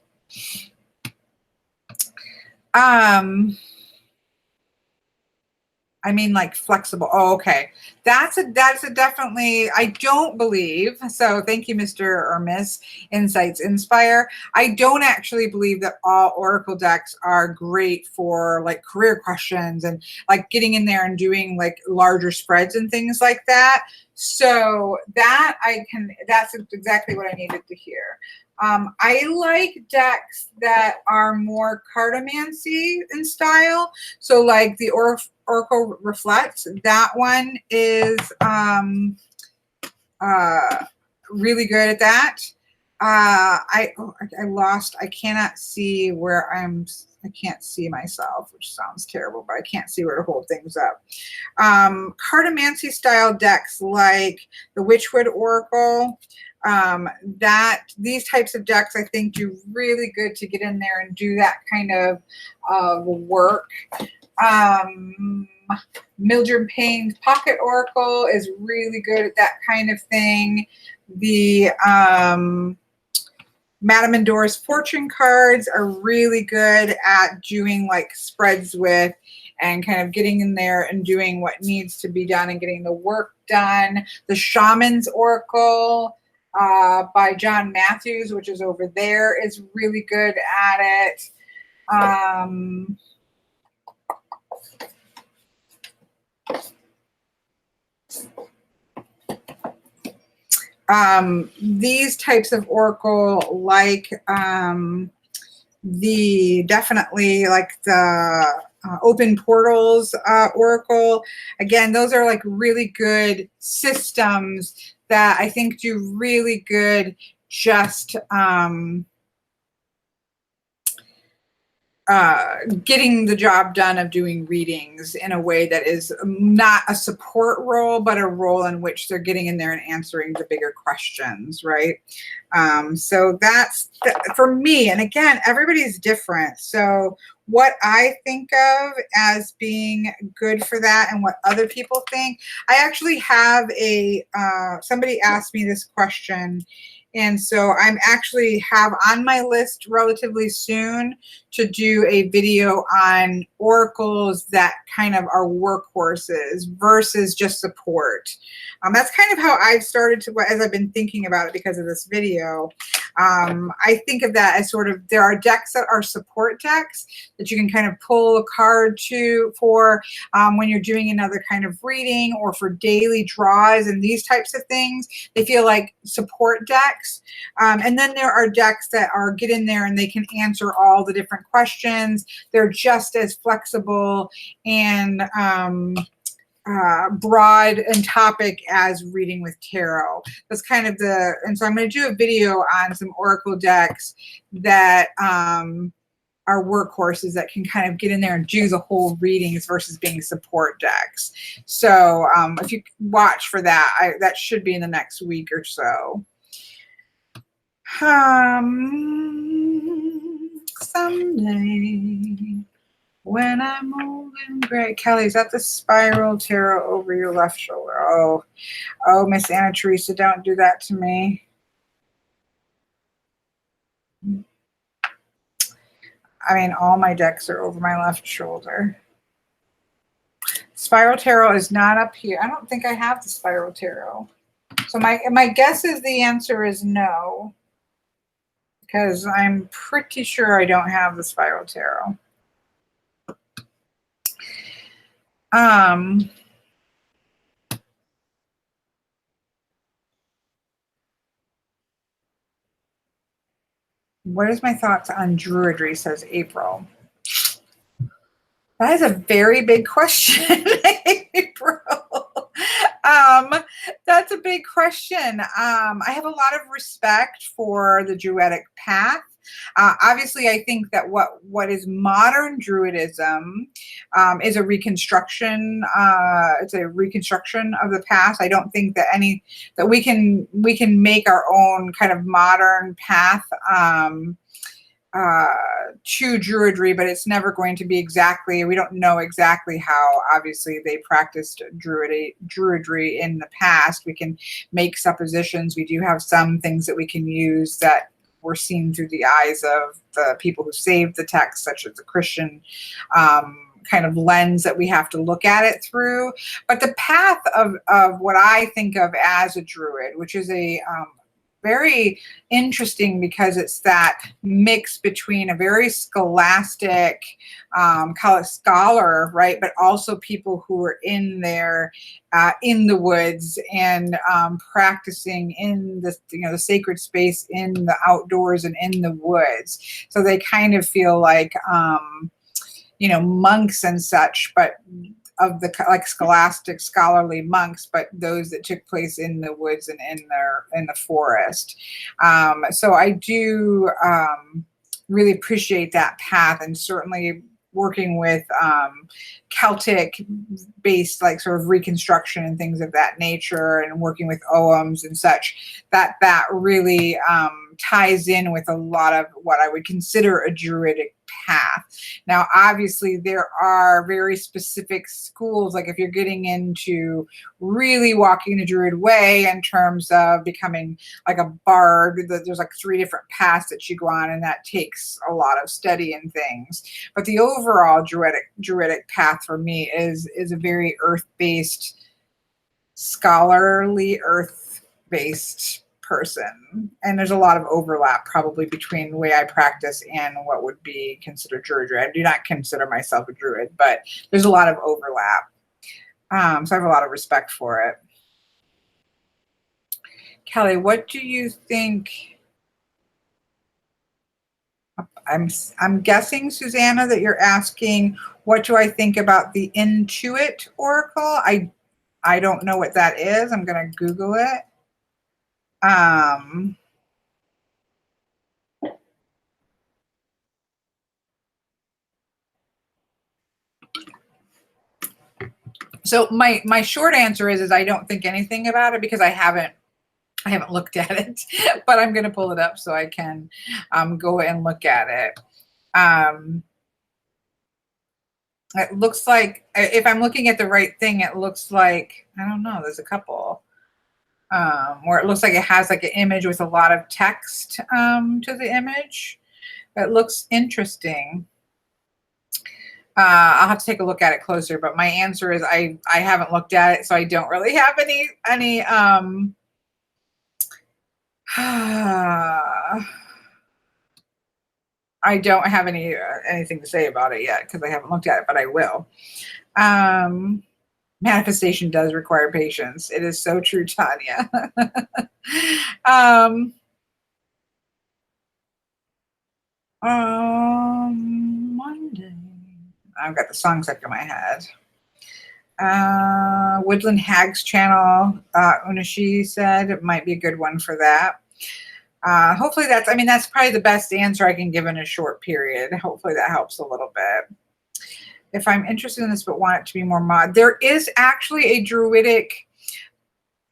I mean, like flexible. Oh, okay. That's a definitely, I don't believe. So thank you, Mr. or Miss Insights Inspire. I don't actually believe that all Oracle decks are great for like career questions and like getting in there and doing like larger spreads and things like that. So that's exactly what I needed to hear. I like decks that are more cartomancy in style. So like the Oracle Reflect, that one is really good at that. I lost. I cannot see where I can't see myself, which sounds terrible, but I can't see where to hold things up. Cartomancy style decks like the Witchwood Oracle, that these types of decks I think do really good to get in there and do that kind of work. Mildred Payne's Pocket Oracle is really good at that kind of thing. The Madame Endor's fortune cards are really good at doing like spreads with and kind of getting in there and doing what needs to be done and getting the work done. The Shaman's Oracle by John Matthews, which is over there, is really good at it. These types of oracle, like definitely like the Open Portals oracle, again, those are like really good systems that I think do really good just getting the job done of doing readings in a way that is not a support role, but a role in which they're getting in there and answering the bigger questions, right? So that's for me. And again, everybody's different. So what I think of as being good for that and what other people think, I actually have somebody asked me this question. And so I'm actually have on my list relatively soon to do a video on oracles that kind of are workhorses versus just support. That's kind of how I've started to, as I've been thinking about it because of this video. I think of that as sort of, there are decks that are support decks that you can kind of pull a card for when you're doing another kind of reading or for daily draws and these types of things. They feel like support decks. And then there are decks that are get in there and they can answer all the different questions. They're just as flexible and broad and topic as reading with tarot. That's kind of and so I'm going to do a video on some oracle decks that are workhorses that can kind of get in there and do the whole readings versus being support decks. So if you watch for that, that should be in the next week or so. Someday when I'm old and gray. Kelly, is that the spiral tarot over your left shoulder? Oh, Miss Anna Teresa, don't do that to me. I mean, all my decks are over my left shoulder. Spiral tarot is not up here. I don't think I have the spiral tarot. So my guess is the answer is no, because I'm pretty sure I don't have the spiral tarot. What is my thoughts on Druidry, says April. That is a very big question, April. That's a big question. I have a lot of respect for the Druidic path. Obviously, I think that what is modern Druidism is a reconstruction. It's a reconstruction of the past. I don't think that we can make our own kind of modern path to Druidry, but it's never going to be exactly, we don't know exactly how obviously they practiced Druidry in the past. We can make suppositions. We do have some things that we can use that were seen through the eyes of the people who saved the text, such as the Christian kind of lens that we have to look at it through. But the path of what I think of as a Druid, which is a very interesting because it's that mix between a very scholastic, call it scholar, right, but also people who are in there in the woods and practicing in the the sacred space in the outdoors and in the woods. So they kind of feel like monks and such, but the like scholastic scholarly monks, but those that took place in the woods and in the forest. So I do really appreciate that path, and certainly working with Celtic based like sort of reconstruction and things of that nature, and working with oghams and such, that really ties in with a lot of what I would consider a Druidic path. Now, obviously, there are very specific schools, like if you're getting into really walking the Druid way in terms of becoming like a bard, there's like 3 different paths that you go on, and that takes a lot of study and things. But the overall Druidic path for me is a very earth-based, scholarly, earth-based person, and there's a lot of overlap probably between the way I practice and what would be considered Druidry. I do not consider myself a Druid, but there's a lot of overlap, so I have a lot of respect for it. Kelly, what do you think? I'm guessing, Susanna, that you're asking, what do I think about the Intuit Oracle? I don't know what that is. I'm going to Google it. So my short answer is I don't think anything about it because I haven't looked at it, but I'm going to pull it up so I can go and look at it. It looks like, if I'm looking at the right thing, it looks like, I don't know, there's a couple where it looks like it has like an image with a lot of text to the image. It looks interesting. I'll have to take a look at it closer, but my answer is I haven't looked at it, so I don't really have any I don't have anything to say about it yet because I haven't looked at it, but I will. Manifestation does require patience. It is so true, Tanya. Monday. I've got the song stuck in my head. Woodland Hags channel, Unashi said it might be a good one for that. Hopefully that's probably the best answer I can give in a short period. Hopefully that helps a little bit. If I'm interested in this but want it to be more mod, there is actually a Druidic,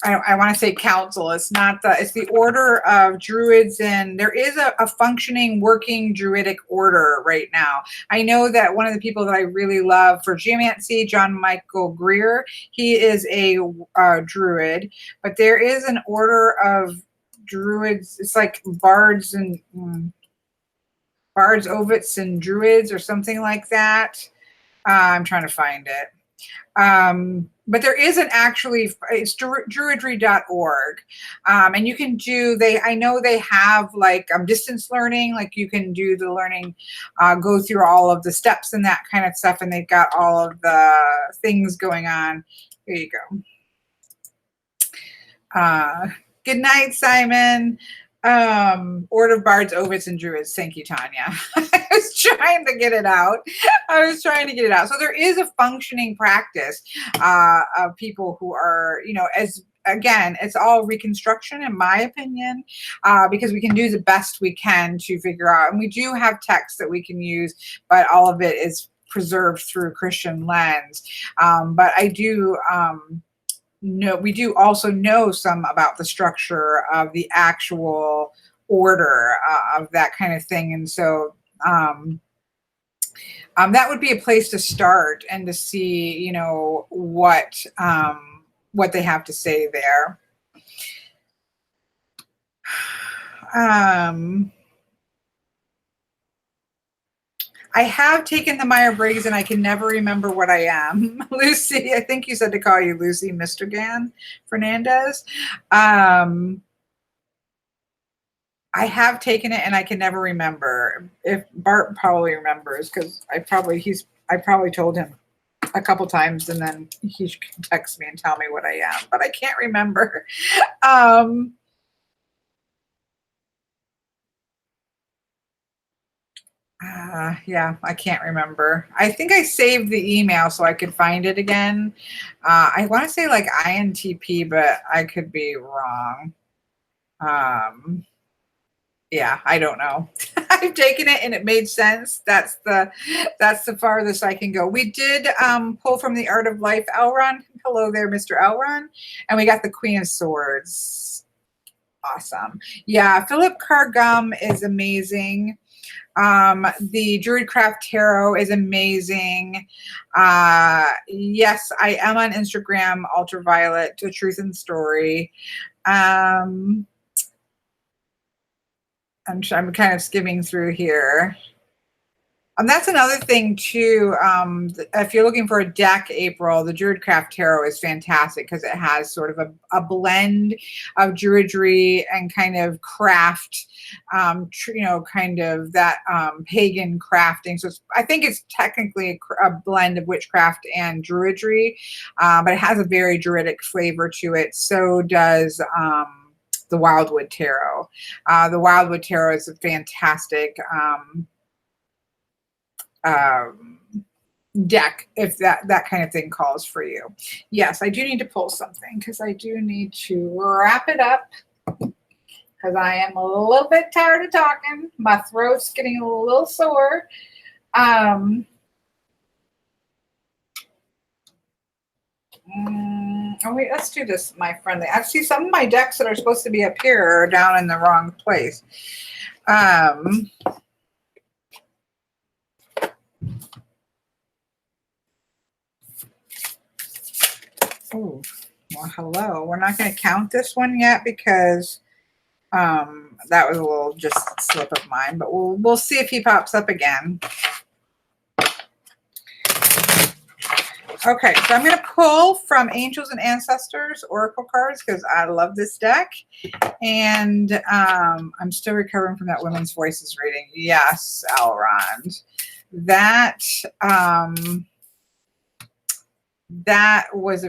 I want to say council. It's the Order of Druids, and there is a functioning, working Druidic order right now. I know that one of the people that I really love for geomancy, John Michael Greer, he is a Druid, but there is an order of Druids. It's like bards, ovits, and druids, or something like that. I'm trying to find it. But there is it's druidry.org. And you can I know they have like distance learning, like you can do the learning, go through all of the steps and that kind of stuff. And they've got all of the things going on. Here you go. Good night, Simon. Order of Bards, Ovids, and Druids. Thank you, Tanya. I was trying to get it out. So there is a functioning practice of people who are, again, it's all reconstruction, in my opinion, because we can do the best we can to figure out. And we do have text that we can use, but all of it is preserved through Christian lens. But I do... we do also know some about the structure of the actual order of that kind of thing. And so that would be a place to start and to see, what they have to say there. I have taken the Meyer-Briggs and I can never remember what I am. Lucy, I think you said to call you Lucy Mistergan Fernandez. I have taken it and I can never remember. If Bart probably remembers, because I probably told him a couple times and then he can text me and tell me what I am, but I can't remember. Yeah, I can't remember. I think I saved the email so I could find it again. I want to say like INTP, but I could be wrong. Yeah, I don't know. I've taken it and it made sense. That's the farthest I can go. We did pull from the Art of Life, Elron. Hello there, Mr. Elron. And we got the Queen of Swords. Awesome. Yeah, Philip Carr-Gum is amazing. The Druidcraft Tarot is amazing. Yes, I am on Instagram, Ultraviolet, to Truth and Story. I'm kind of skimming through here. That's another thing too. If you're looking for a deck, April, the Druidcraft Tarot is fantastic because it has sort of a blend of druidry and kind of craft, kind of that pagan crafting. So I think it's technically a blend of witchcraft and druidry, but it has a very druidic flavor to it. So does the Wildwood Tarot. The Wildwood Tarot is a fantastic deck if that kind of thing calls for you. Yes, I do need to pull something because I do need to wrap it up because I am a little bit tired of talking. My throat's getting a little sore. Oh wait, let's do this, my friendly. I see some of my decks that are supposed to be up here are down in the wrong place. Oh, well, hello. We're not going to count this one yet because that was a little just slip of mine, but we'll see if he pops up again. Okay, so I'm going to pull from Angels and Ancestors Oracle cards because I love this deck. And I'm still recovering from that Women's Voices reading. Yes, Elrond. That was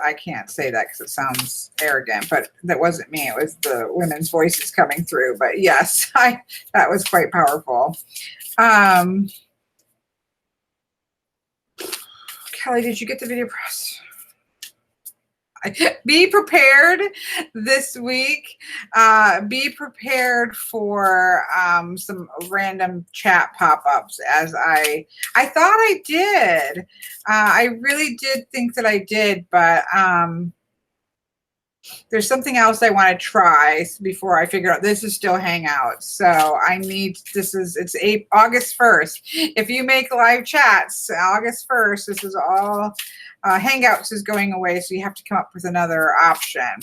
I can't say that because it sounds arrogant, but that wasn't me. It was the women's voices coming through. But yes, that was quite powerful. Kelly, did you get the video press? Be prepared this week. Be prepared for some random chat pop-ups as I thought I did. I really did think that I did, but there's something else I want to try before I figure out. This is still Hangout, so it's August 1st. If you make live chats, August 1st, this is all, Hangouts is going away, so you have to come up with another option.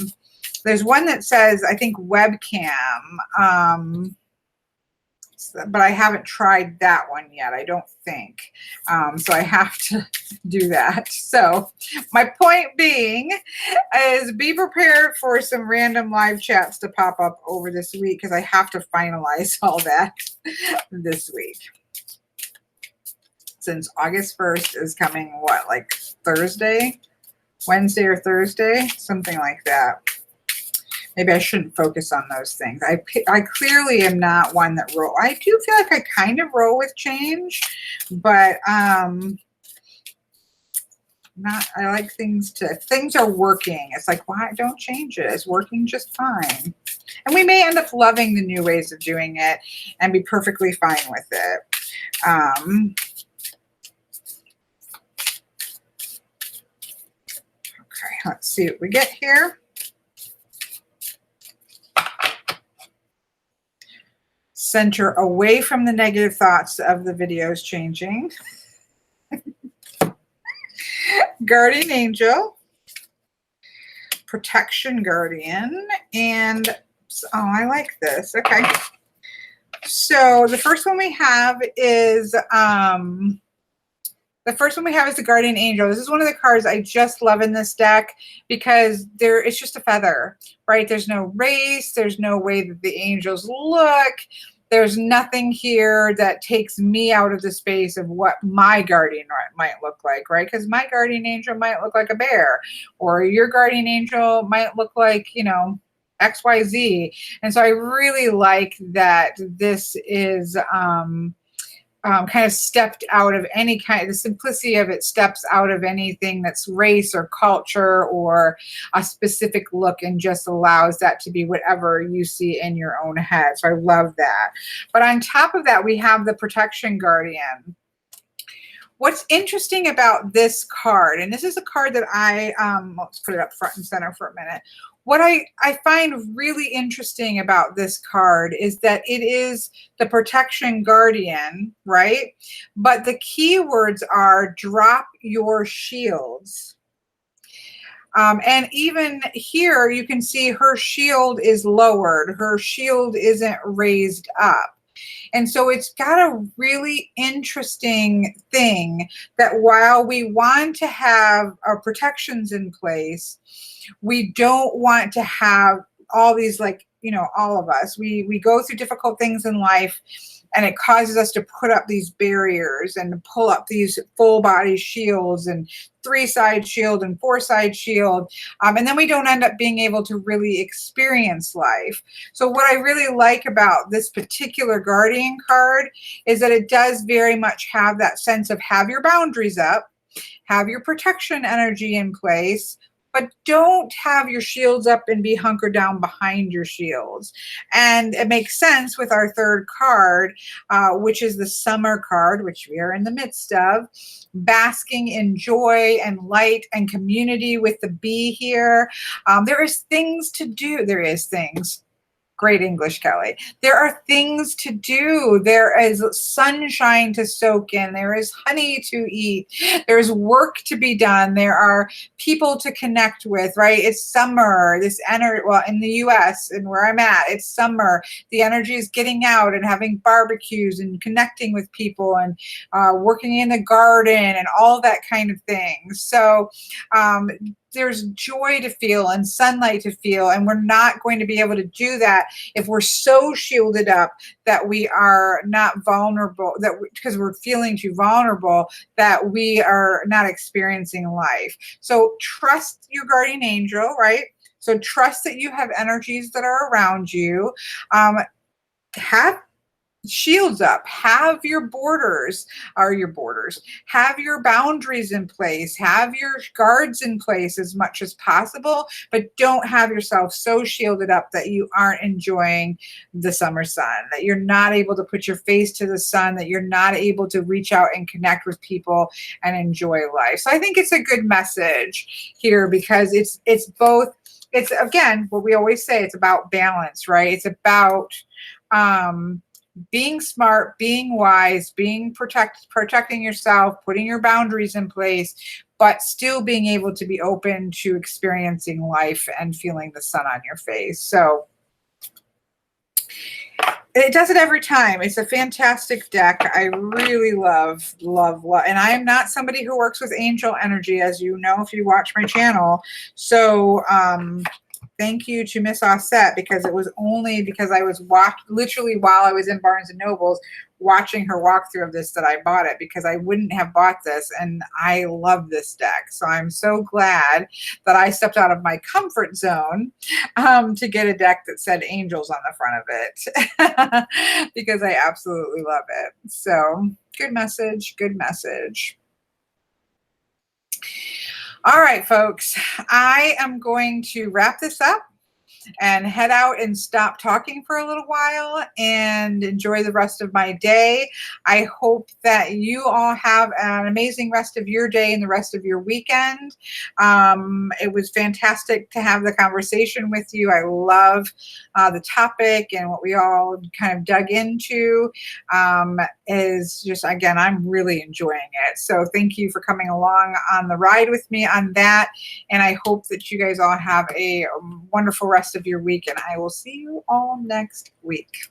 There's one that says, I think, webcam, but I haven't tried that one yet, I don't think. So I have to do that. So my point being is be prepared for some random live chats to pop up over this week because I have to finalize all that this week. Since August 1st is coming, what, like Thursday? Wednesday or Thursday? Something like that. Maybe I shouldn't focus on those things. I clearly am not one that roll. I do feel like I kind of roll with change, but I like things if things are working, it's like, why don't change it? It's working just fine. And we may end up loving the new ways of doing it and be perfectly fine with it. Okay, let's see what we get here. Center away from the negative thoughts of the videos changing. Guardian Angel. Protection Guardian. And, oh, I like this. Okay. So the first one we have is the Guardian Angel. This is one of the cards I just love in this deck because it's just a feather, right? There's no race. There's no way that the angels look. There's nothing here that takes me out of the space of what my guardian might look like, right? Because my guardian angel might look like a bear, or your guardian angel might look like, XYZ. And so I really like that this is kind of stepped out of any kind, the simplicity of it steps out of anything that's race or culture or a specific look, and just allows that to be whatever you see in your own head. So I love that. But on top of that, we have the Protection Guardian. What's interesting about this card, and this is a card that let's put it up front and center for a minute. What I find really interesting about this card is that it is the Protection Guardian, right? But the keywords are drop your shields. And even here, you can see her shield is lowered. Her shield isn't raised up. And so it's got a really interesting thing that while we want to have our protections in place, we don't want to have all these, like, you know, all of us, we go through difficult things in life, and it causes us to put up these barriers and to pull up these full body shields and 3-side shield and 4-side shield. And then we don't end up being able to really experience life. So what I really like about this particular Guardian card is that it does very much have that sense of have your boundaries up, have your protection energy in place, but don't have your shields up and be hunkered down behind your shields. And it makes sense with our third card, which is the Summer card, which we are in the midst of, basking in joy and light and community with the bee here. There is things to do. There is things. Great English, Kelly. There are things to do. There is sunshine to soak in. There is honey to eat. There's work to be done. There are people to connect with, right? It's summer. This energy, well, in the US and where I'm at, it's summer. The energy is getting out and having barbecues and connecting with people and working in the garden and all that kind of thing. So there's joy to feel and sunlight to feel, and we're not going to be able to do that if we're so shielded up that we are not vulnerable, because we're feeling too vulnerable, that we are not experiencing life. So trust your guardian angel, right? So trust that you have energies that are around you. Have shields up, have your borders, have your boundaries in place, have your guards in place as much as possible, but don't have yourself so shielded up that you aren't enjoying the summer sun, that you're not able to put your face to the sun, that you're not able to reach out and connect with people and enjoy life. So I think it's a good message here, because it's both, it's, again, what we always say, it's about balance, right? It's about being smart, being wise, protecting yourself, putting your boundaries in place, but still being able to be open to experiencing life and feeling the sun on your face. So it does it every time. It's a fantastic deck. I really love. And I am not somebody who works with angel energy, as you know, if you watch my channel. So thank you to Miss Offset, because it was only because I was literally while I was in Barnes and Noble's watching her walkthrough of this that I bought it, because I wouldn't have bought this, and I love this deck. So I'm so glad that I stepped out of my comfort zone to get a deck that said angels on the front of it, because I absolutely love it. So good message, good message. All right, folks, I am going to wrap this up and head out and stop talking for a little while and enjoy the rest of my day. I hope that you all have an amazing rest of your day and the rest of your weekend. It was fantastic to have the conversation with you. I love the topic and what we all kind of dug into. Is just, again, I'm really enjoying it. So thank you for coming along on the ride with me on that. And I hope that you guys all have a wonderful rest of your week, and I will see you all next week.